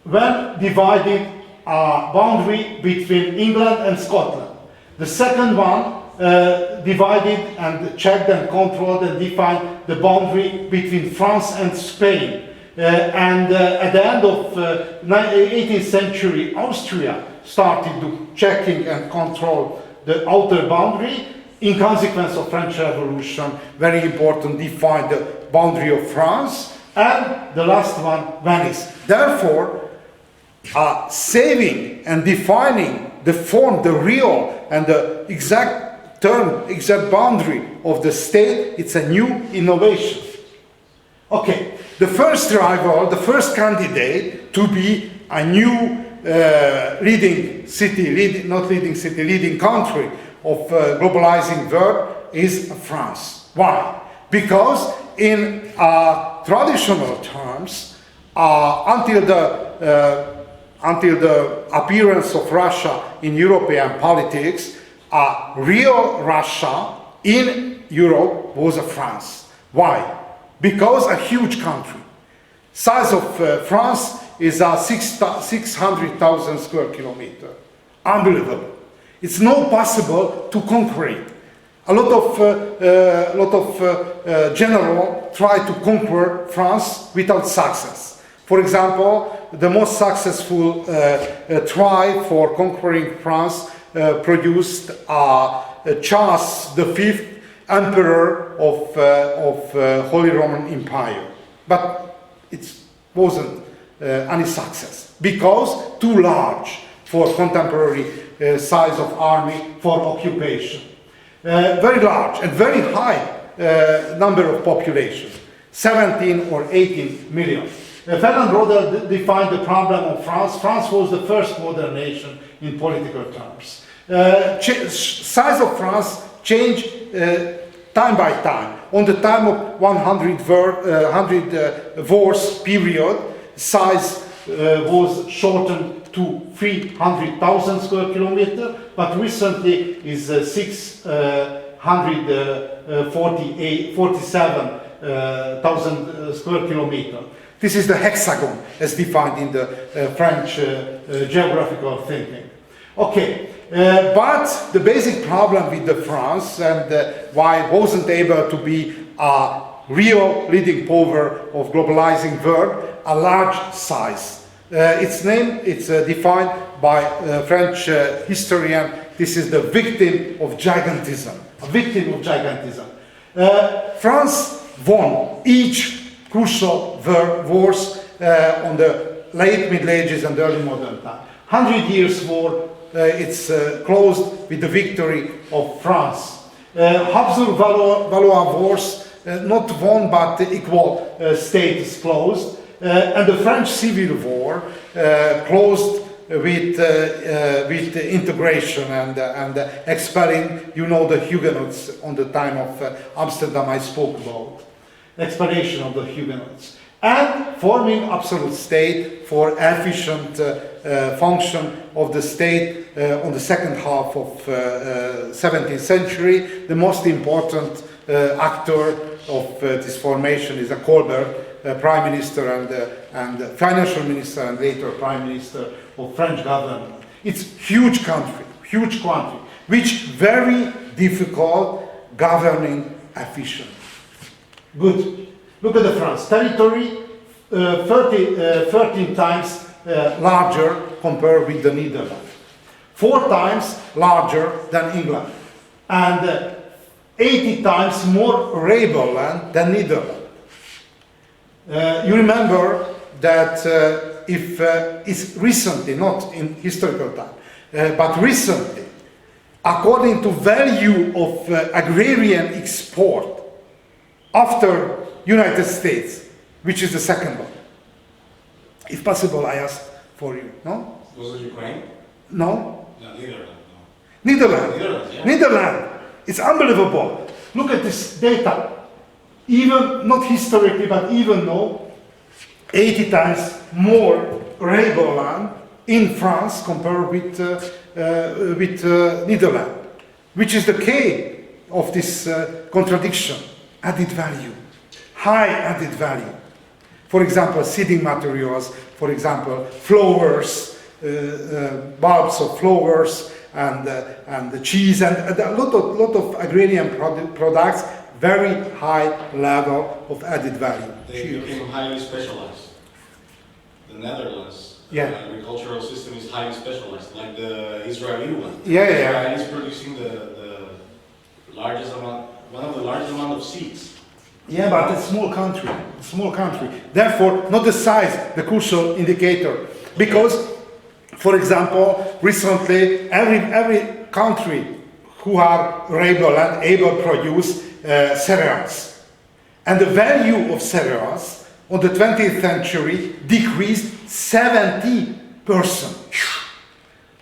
when divided a boundary between England and Scotland. The second one divided and checked and controlled and defined the boundary between France and Spain. And at the end of 18th century, Austria started to checking and control the outer boundary. In consequence of French Revolution, very important, defined the boundary of France. And the last one, Venice. Therefore, saving and defining the form, the real and the exact term, exact boundary of the state, it's a new innovation. Okay, the first rival, the first candidate to be a new leading country of globalizing world is France. Why? Because in traditional terms, until the appearance of Russia in European politics, real Russia in Europe was France. Why? Because a huge country. Size of France is 600,000 square kilometers. Unbelievable. It's not possible to conquer it. A lot of generals try to conquer France without success. For example, the most successful try for conquering France produced Charles V, Emperor of Holy Roman Empire. But it wasn't any success because too large for contemporary size of army for occupation. Very large and very high number of population, 17 or 18 million. Fernand Braudel defined the problem of France. France was the first modern nation in political terms. Size of France changed time by time. On the time of 100 wars period, size was shortened to 300,000 square kilometer, but recently is 647,000 square kilometer. This is the hexagon as defined in the French geographical thinking. Okay, but the basic problem with the France and why it wasn't able to be a real leading power of globalizing world, a large size. Its name, it's defined by French historian, this is the victim of gigantism, a victim of gigantism. France won each crucial wars on the late Middle Ages and early modern time. 100 Years' War, it's closed with the victory of France. Habsburg-Valois Wars, not won but equal status closed. And the French Civil War closed with integration and expelling, you know, the Huguenots on the time of Amsterdam I spoke about. Explanation of the Huguenots. And forming absolute state for efficient function of the state on the second half of 17th century. The most important actor of this formation is a Colbert, Prime Minister and Financial Minister and later Prime Minister of French government. It's huge country, which very difficult governing efficient. Good. Look at the France. Territory 13 times larger compared with the Netherlands. 4 times larger than England. And 80 times more arable land than Netherlands. You remember that if it's recently, not in historical time, but recently, according to value of agrarian export after United States, which is the second one. If possible, I ask for you, no? Was it Ukraine? No? No, Netherlands. Netherlands. Netherlands, yeah. Netherlands. It's unbelievable. Look at this data. Even, not historically, but even now, 80 times more arable land in France compared with Netherlands, which is the key of this contradiction. Added value, high added value. For example, seeding materials, for example, flowers, bulbs of flowers, and the cheese, and a lot of agrarian products, very high level of added value. They became highly specialized. The Netherlands agricultural system is highly specialized, like the Israeli one. Israel is producing the largest amount, one of the largest amount of seeds. Yeah, but it's small country. Therefore, not the size, the crucial indicator. Because, for example, recently, every country who are able and able to produce cereals. And the value of cereals on the 20th century decreased 70%.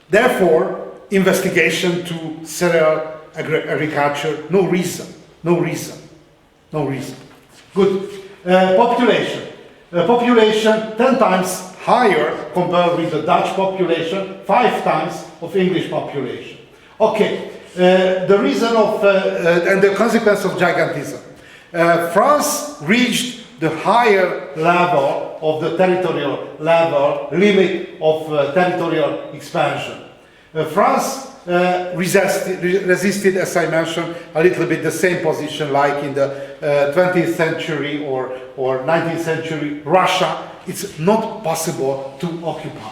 Therefore, investigation to cereal agriculture, no reason. Good. Population. Population 10 times higher compared with the Dutch population, 5 times of English population. Okay. The reason of and the consequence of gigantism. France reached the higher level of the territorial level, limit of territorial expansion. France resisted, as I mentioned, a little bit the same position like in the 20th century or 19th century Russia. It's not possible to occupy.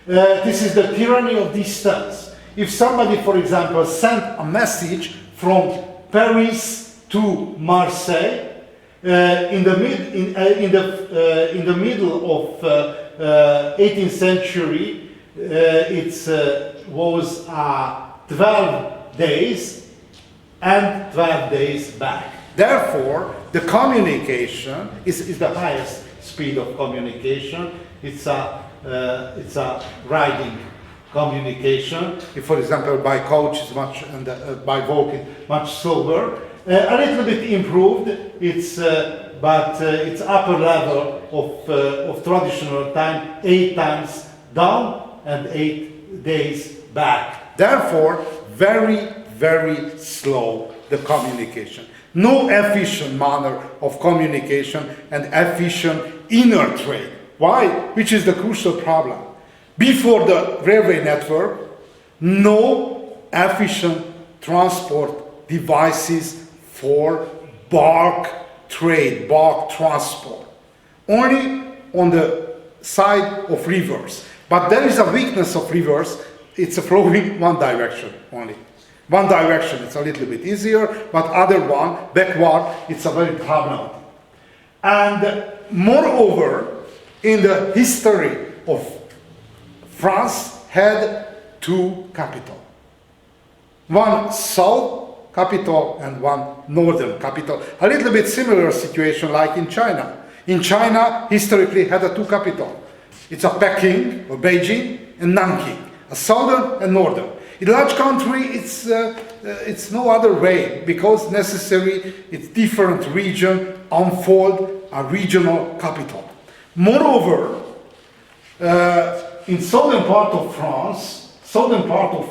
This is the tyranny of distance. If somebody, for example, sent a message from Paris to Marseille in the middle of 18th century, it was 12 days and 12 days back. Therefore, the communication is the highest speed of communication. It's a riding communication. If, for example, by coach is much and by walk is much slower. A little bit improved. It's but it's upper level of traditional time, 8 times down and 8 days back. Therefore, very, very slow the communication. No efficient manner of communication and efficient inner trade. Why? Which is the crucial problem. Before the railway network, no efficient transport devices for bulk trade, bulk transport. Only on the side of rivers. But there is a weakness of rivers. It's flowing one direction only. One direction, it's a little bit easier, but other one, backward, it's a very problematic. And moreover, in the history of France had 2 capitals. One south capital and one northern capital. A little bit similar situation like in China. In China, historically had 2 capitals. It's a Peking or Beijing and Nanking, a southern and northern. In a large country, it's no other way because necessary it's different region unfold a regional capital. Moreover, in southern part of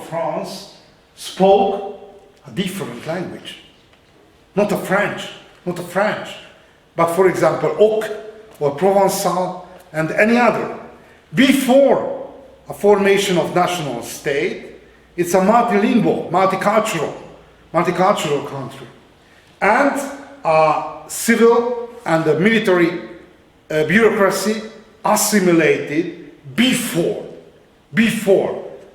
France spoke a different language, not a French, but for example, Oc or Provençal and any other. Before a formation of national state, it's a multilingual, multicultural country. And civil and the military bureaucracy assimilated before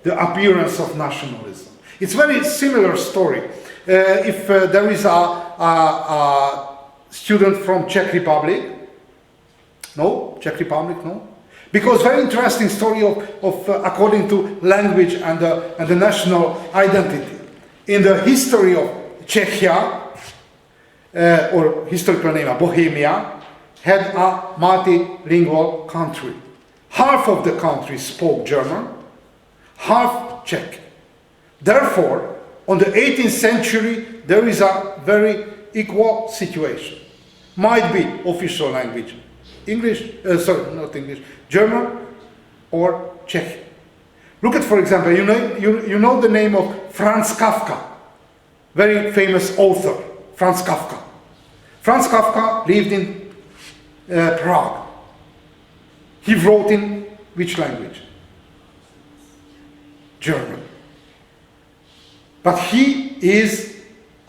the appearance of nationalism. It's a very similar story. If there is a student from Czech Republic, no? Because very interesting story of according to language and the national identity. In the history of Czechia, or historical name Bohemia, had a multilingual country. Half of the country spoke German, half Czech. Therefore, on the 18th century, there is a very equal situation. Might be official language. German or Czech. Look at, for example, you know the name of Franz Kafka, very famous author, Franz Kafka. Franz Kafka lived in Prague. He wrote in which language? German. But he is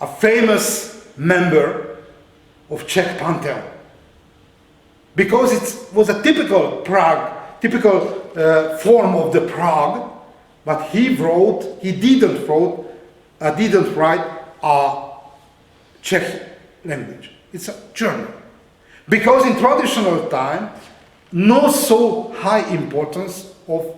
a famous member of Czech Pantheon. Because it was a typical form of the Prague, but he didn't write a Czech language. It's a German. Because in traditional time, no so high importance of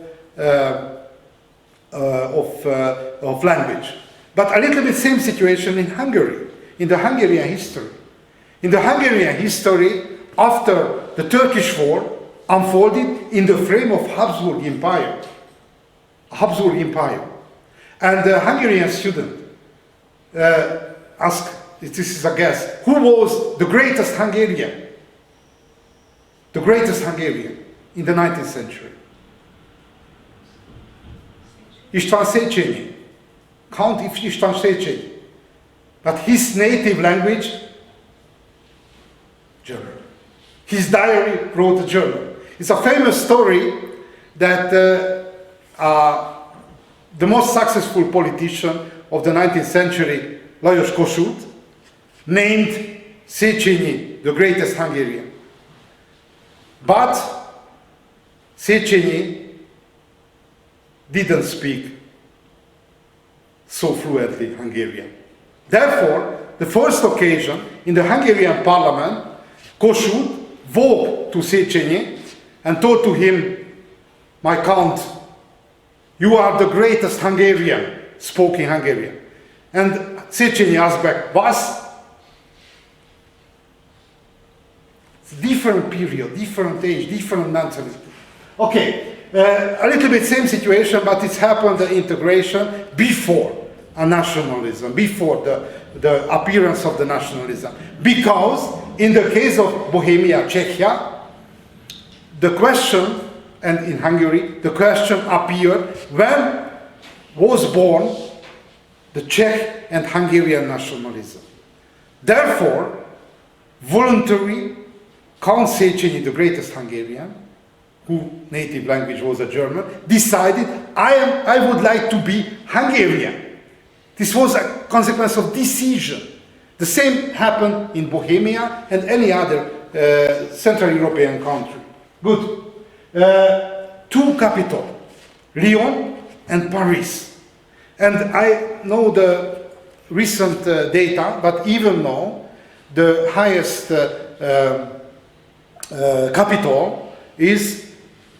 language. But a little bit same situation in Hungary, in the Hungarian history. In the Hungarian history, after the Turkish War unfolded in the frame of Habsburg Empire. And the Hungarian student asked, this is a guess, who was the greatest Hungarian? The greatest Hungarian in the 19th century? István Széchenyi, Count István Széchenyi. But his native language, German. His diary wrote German. It's a famous story that the most successful politician of the 19th century, Lajos Kossuth, named Széchenyi the greatest Hungarian. But Széchenyi didn't speak so fluently Hungarian. Therefore, the first occasion in the Hungarian parliament, Kossuth walked to Széchenyi and told to him, "My Count, you are the greatest Hungarian speaking Hungarian." And Széchenyi asked back, "Was?" It's a different period, different age, different mentality. Okay, a little bit same situation, but it's happened the integration before a nationalism, before the appearance of the nationalism. Because in the case of Bohemia, Czechia, the question, and in Hungary, the question appeared when was born the Czech and Hungarian nationalism. Therefore, voluntary Count Széchenyi, the greatest Hungarian, whose native language was a German, decided, I would like to be Hungarian. This was a consequence of decision. The same happened in Bohemia and any other Central European country. Good. Two capitals, Lyon and Paris. And I know the recent data, but even now, the highest capital is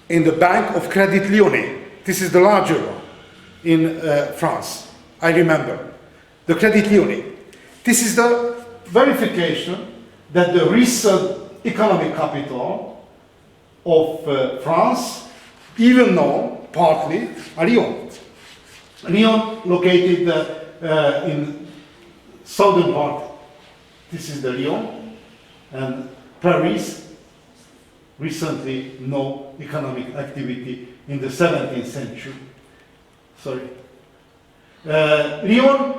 in the Bank of Credit Lyonnais. This is the larger one in France, I remember. The Credit Lyonnais. This is the verification that the recent economic capital of France, even now, partly, are Lyon. Lyon, located in southern part. This is the Lyon, and Paris, recently no economic activity in the 17th century. Sorry. Lyon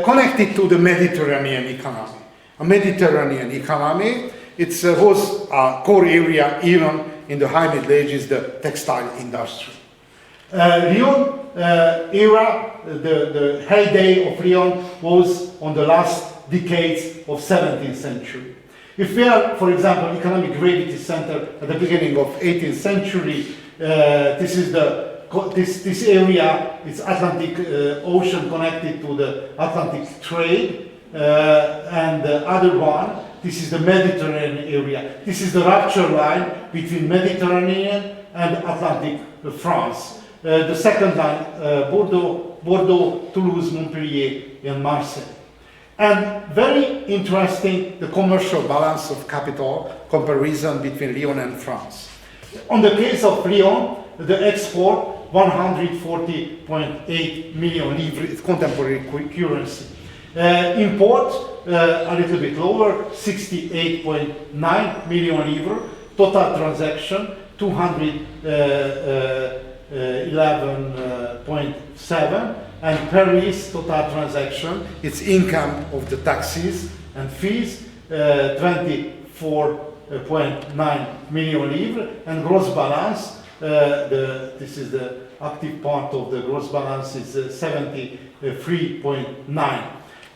connected to the Mediterranean economy. A Mediterranean economy, it was a core area even in the High Middle Ages, the textile industry. Lyon era, the heyday of Lyon was on the last decades of 17th century. If we are, for example, economic gravity center at the beginning of 18th century, this area is Atlantic Ocean connected to the Atlantic trade, and the other one, this is the Mediterranean area. This is the rupture line between Mediterranean and Atlantic France. The second line, Bordeaux, Toulouse, Montpellier, and Marseille. And very interesting, the commercial balance of capital comparison between Lyon and France. On the case of Lyon, the export 140.8 million livres, contemporary currency. Import a little bit lower, 68.9 million livres. Total transaction 211.7. And Paris total transaction, its income of the taxes and fees, 24.9 million livres, and gross balance, this is the active part of the gross balance, is 73.9,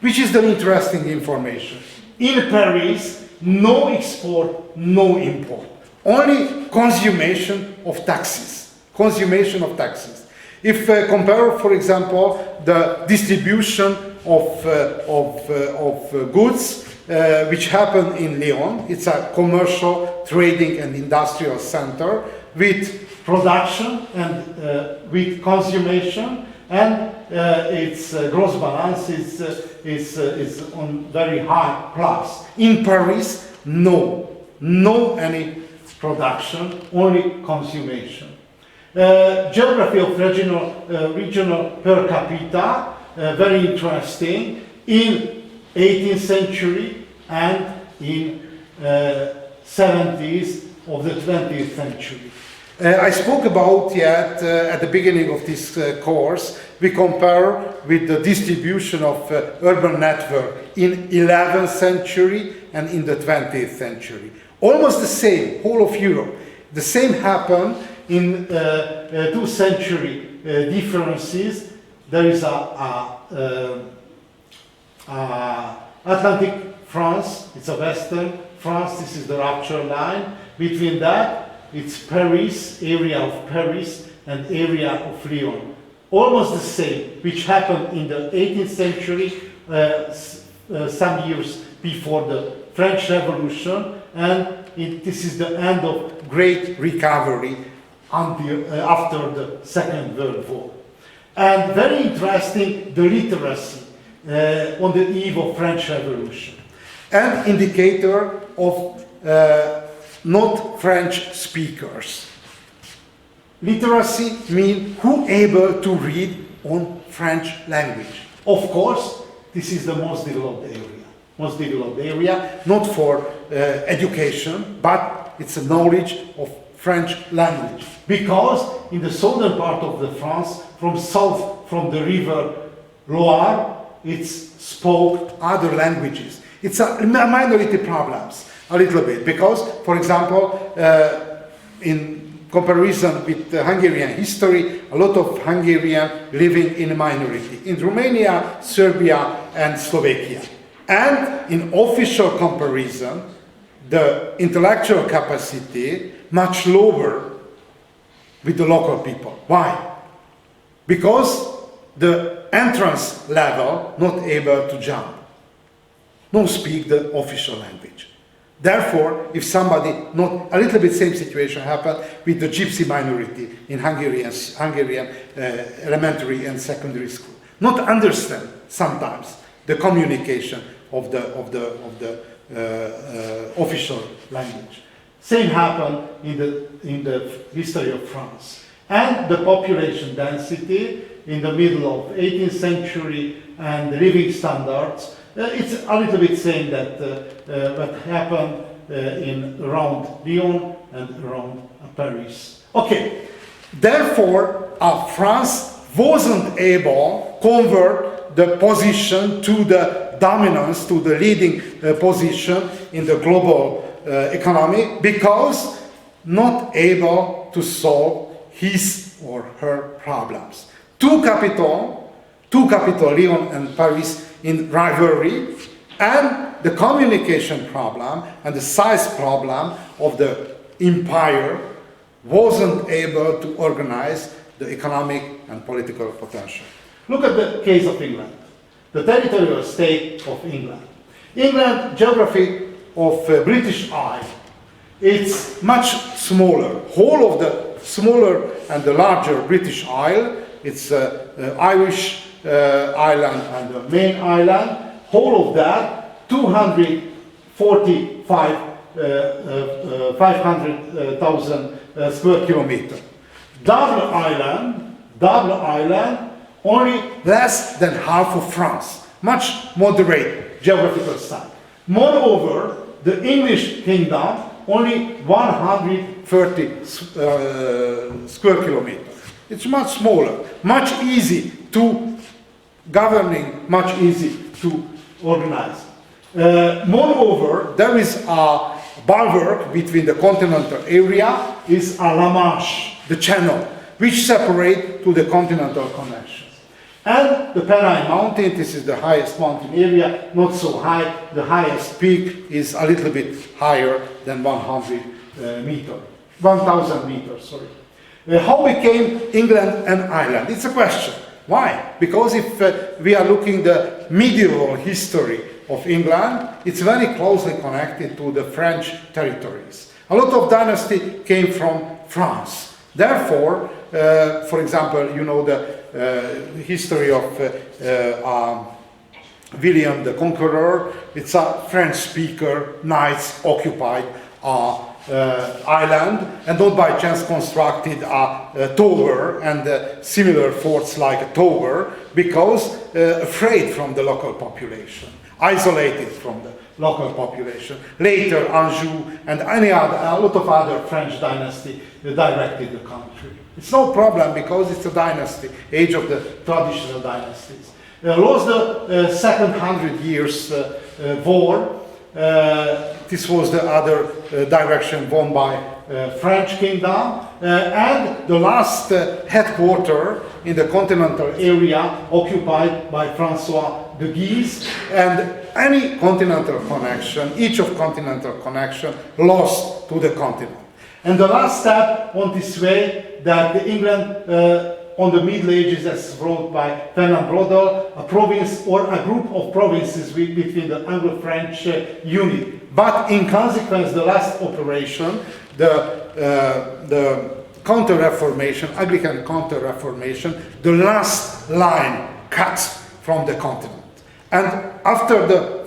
which is the interesting information. In Paris, no export, no import, only consummation of taxes, consummation of taxes. If compare, for example, the distribution of goods which happen in Lyon, it's a commercial, trading and industrial center with production and with consummation, and its gross balance is on very high plus. In Paris, no any production, only consummation. Geography of regional per capita, very interesting, in 18th century and in 70s of the 20th century. I spoke about yet at the beginning of this course, we compare with the distribution of urban network in 11th century and in the 20th century. Almost the same, whole of Europe. The same happened in 2 century differences. There is Atlantic France, it's a Western France, this is the rupture line. Between that, it's Paris, area of Paris, and area of Lyon. Almost the same, which happened in the 18th century, some years before the French Revolution, and this is the end of great recovery until after the Second World War. And very interesting, the literacy on the eve of French Revolution. An indicator of not French speakers. Literacy means who able to read on French language. Of course, this is the most developed area, not for education, but it's a knowledge of French language. Because in the southern part of the France, from south from the river Loire, it's spoke other languages. It's a minority problems, a little bit, because, for example, in comparison with the Hungarian history, a lot of Hungarian living in a minority. In Romania, Serbia, and Slovakia. And in official comparison, the intellectual capacity much lower with the local people. Why? Because the entrance level not able to jump, no speak the official language. Therefore, if somebody, not a little bit same situation happened with the gypsy minority in Hungarian elementary and secondary school, not understand sometimes the communication of the official language. Same happened in the history of France. And the population density in the middle of 18th century and the living standards, it's a little bit saying that what happened in around Lyon and around Paris. Okay, therefore, France wasn't able to convert the position to the dominance, to the leading position in the global economy, because not able to solve his or her problems. Two capital, Lyon and Paris, in rivalry, and the communication problem and the size problem of the empire wasn't able to organize the economic and political potential. Look at the case of England, the territorial state of England. England, geography of British Isles, it's much smaller. Whole of the smaller and the larger British Isle, it's Irish island and the main island, whole of that 500,000 square kilometer. Double island, only less than half of France, much moderate geographical size. Moreover, the English kingdom only 130 square kilometers. It's much smaller, much easy to governing, much easy to organize. Moreover, there is a bulwark between the continental area, is a La Manche, the channel, which separate to the continental connections. And the Pennine Mountain, this is the highest mountain area, not so high. The highest peak is a little bit higher than 1,000 meters, sorry. How became England an island? It's a question. Why? Because if we are looking the medieval history of England, it's very closely connected to the French territories. A lot of dynasty came from France. Therefore, for example, you know the history of William the Conqueror. It's a French speaker, knights occupied island, and not by chance constructed a tower and similar forts like a tower, because afraid from the local population, isolated from the local population. Later, Anjou and a lot of other French dynasty directed the country. It's no problem because it's a dynasty, age of the traditional dynasties. Lost the second 100 years war. This was the other direction won by French kingdom, and the last headquarter in the continental area occupied by Francois de Guise, and any continental connection, each of continental connection lost to the continent. And the last step on this way that England on the Middle Ages, as wrote by Fernand Braudel, a province or a group of provinces between the Anglo-French unit. But in consequence, the last operation, the counter-reformation, Anglican counter-reformation, the last line cut from the continent. And after the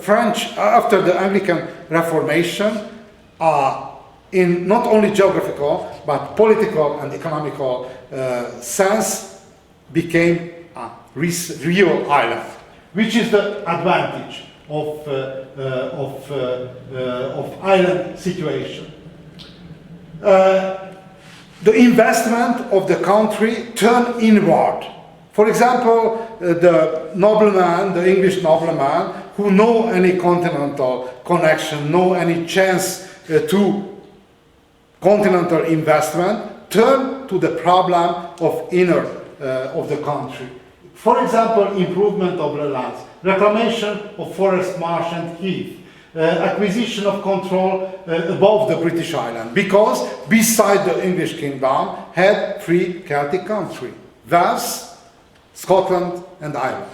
Anglican Reformation, in not only geographical but political and economical sense, became a real island. which is the advantage of island situation. The investment of the country turn inward. For example, the nobleman, the English nobleman, who know any continental connection, know any chance to continental investment, turn to the problem of inner of the country. For example, improvement of the lands, reclamation of forest, marsh and heath, acquisition of control above the British Island, because beside the English kingdom had three Celtic countries, Wales, Scotland and Ireland.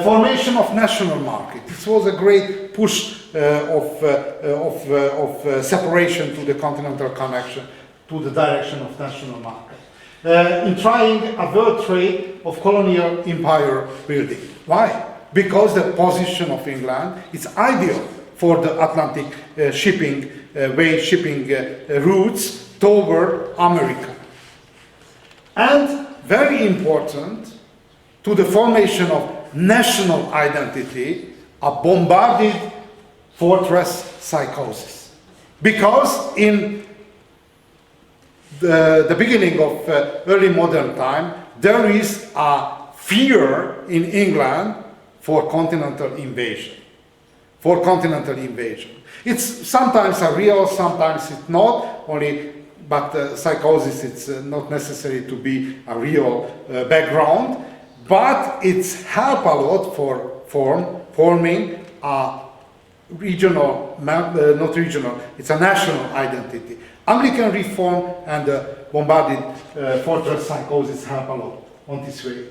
Formation of national market. This was a great push of separation to the continental connection, to the direction of national market. In trying a world trade of colonial empire building. Why? Because the position of England is ideal for the Atlantic shipping routes toward America. And very important to the formation of national identity, a bombarded fortress psychosis. Because in the beginning of early modern time, there is a fear in England for continental invasion. It's sometimes a real, sometimes it's not, but psychosis, it's not necessary to be a real background, but it's help a lot for forming a regional, not regional, it's a national identity. Anglican reform and the bombarded fortress psychosis help a lot on this way.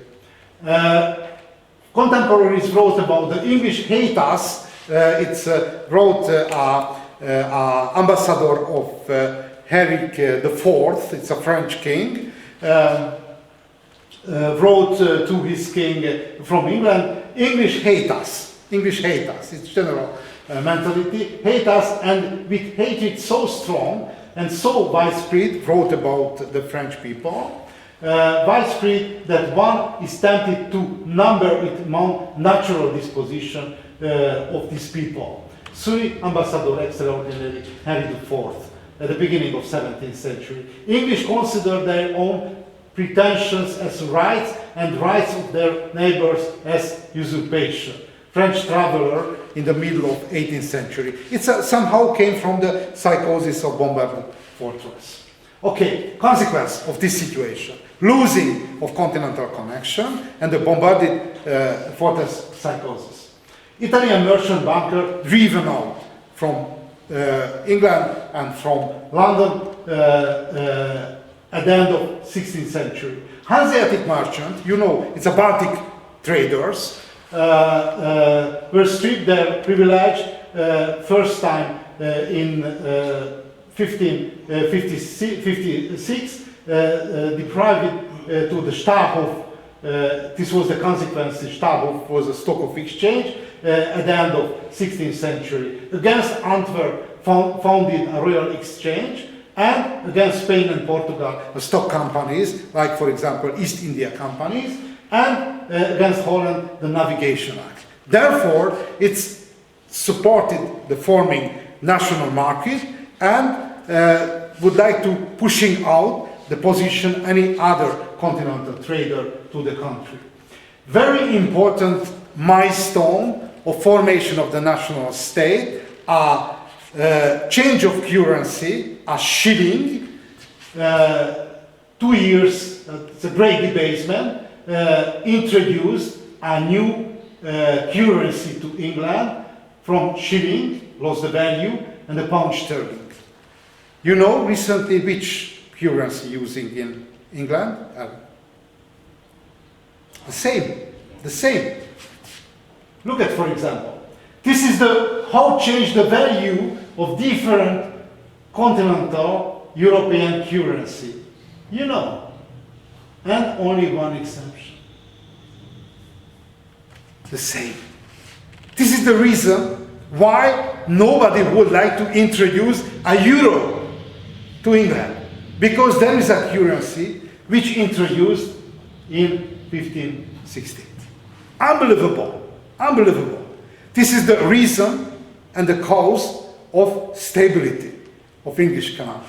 Contemporaries wrote about the English hate us. Wrote ambassador of Henrik IV, it's a French king, wrote to his king from England, English hate us, it's general mentality, hate us, and with hatred so strong and so widespread, wrote about the French people, widespread that one is tempted to number it among natural disposition of these people. Sui ambassador extraordinary Henry IV at the beginning of 17th century. English consider their own pretensions as rights and rights of their neighbors as usurpation. French traveler in the middle of 18th century. It somehow came from the psychosis of bombarded fortress. Okay, consequence of this situation. Losing of continental connection and the bombarded fortress psychosis. Italian merchant banker driven out from England and from London at the end of 16th century. Hanseatic merchant, you know, it's a Baltic traders, were stripped their privilege first time in 1556, deprived to the Stabhof. This was the consequence. The Stabhof was a stock of exchange at the end of 16th century. Against Antwerp founded a royal exchange, and against Spain and Portugal, stock companies, like for example East India companies, and against Holland, the Navigation Act. Therefore, it's supported the forming national market and would like to pushing out the position any other continental trader to the country. Very important milestone of formation of the national state, a change of currency, a shilling, 2 years, it's a great debasement, introduced a new currency to England from shilling, lost the value, and the pound sterling. You know recently which currency using in England? The same. Look at, for example, this is how changed the value of different continental European currency. You know, and only one exception. The same. This is the reason why nobody would like to introduce a euro to England, because there is a currency which introduced in 1560. Unbelievable, unbelievable. This is the reason and the cause of stability of English economy.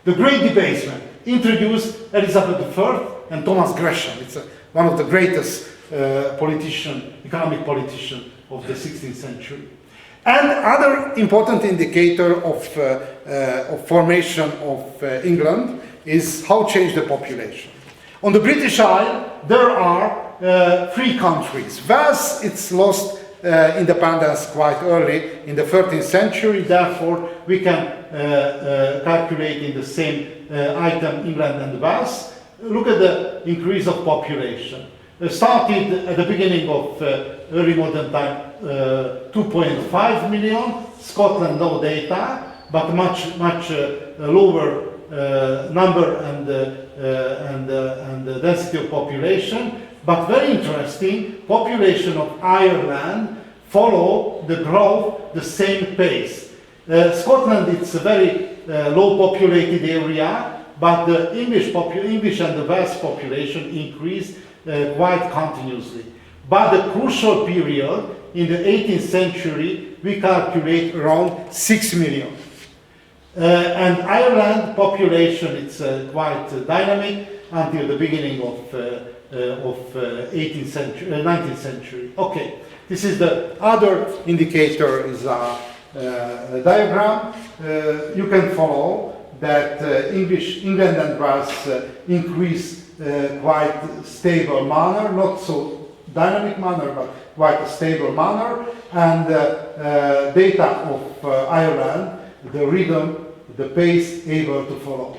The Great Debasement introduced Elizabeth I and Thomas Gresham. It's one of the greatest economic politician of the 16th century. And other important indicator of formation of England is how changed the population. On the British Isle, there are 3 countries. Wales, it's lost independence quite early in the 13th century, therefore we can calculate in the same item England and Wales. Look at the increase of population. Started at the beginning of early modern time 2.5 million, Scotland no data, but much lower number and density of population. But very interesting, population of Ireland follow the growth the same pace. Scotland, it's a very low populated area, but the English and the Welsh population increased quite continuously. But the crucial period in the 18th century, we calculate around 6 million. And Ireland population, it's quite dynamic until the beginning of 19th century. Okay, this is the other indicator is a diagram. You can follow that England and Wales increased quite stable manner, not so dynamic manner, but quite a stable manner, and data of Ireland, the rhythm, the pace able to follow.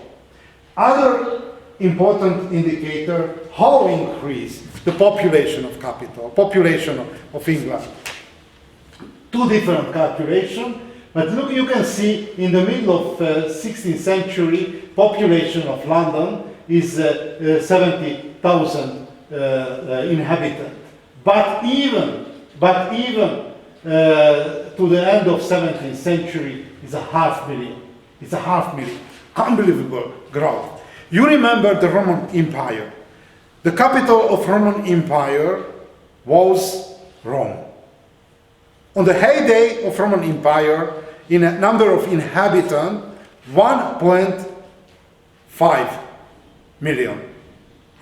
Other important indicator, how increase the population of capital, population of England. 2 different calculations, but look, you can see in the middle of 16th century, population of London is 70,000 inhabitants. But even to the end of 17th century is a 500,000. It's a 500,000. Unbelievable growth. You remember the Roman Empire. The capital of Roman Empire was Rome. On the heyday of Roman Empire, in a number of inhabitants, 1.5 million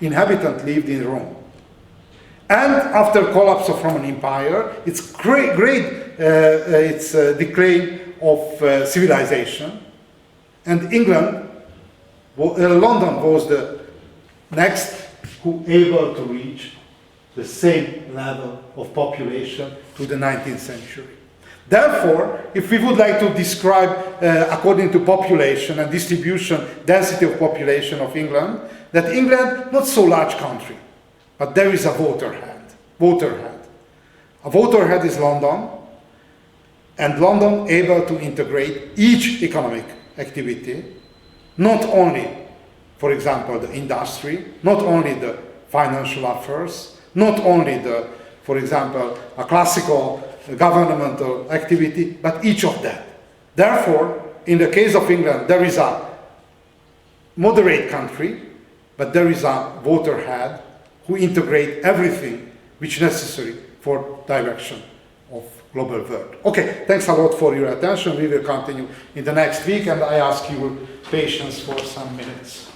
inhabitants lived in Rome. And after collapse of Roman Empire, its decline of civilization, and England, London was the next who able to reach the same level of population to the 19th century. Therefore, if we would like to describe according to population and distribution, density of population of England, that England, not so large country, but there is a waterhead. A waterhead is London, and London able to integrate each economic activity, not only, for example, the industry, not only the financial affairs, not only the, for example, a classical governmental activity, but each of that. Therefore, in the case of England, there is a moderate country, but there is a waterhead who integrate everything which is necessary for direction of global world. Okay, thanks a lot for your attention. We will continue in the next week, and I ask your patience for some minutes.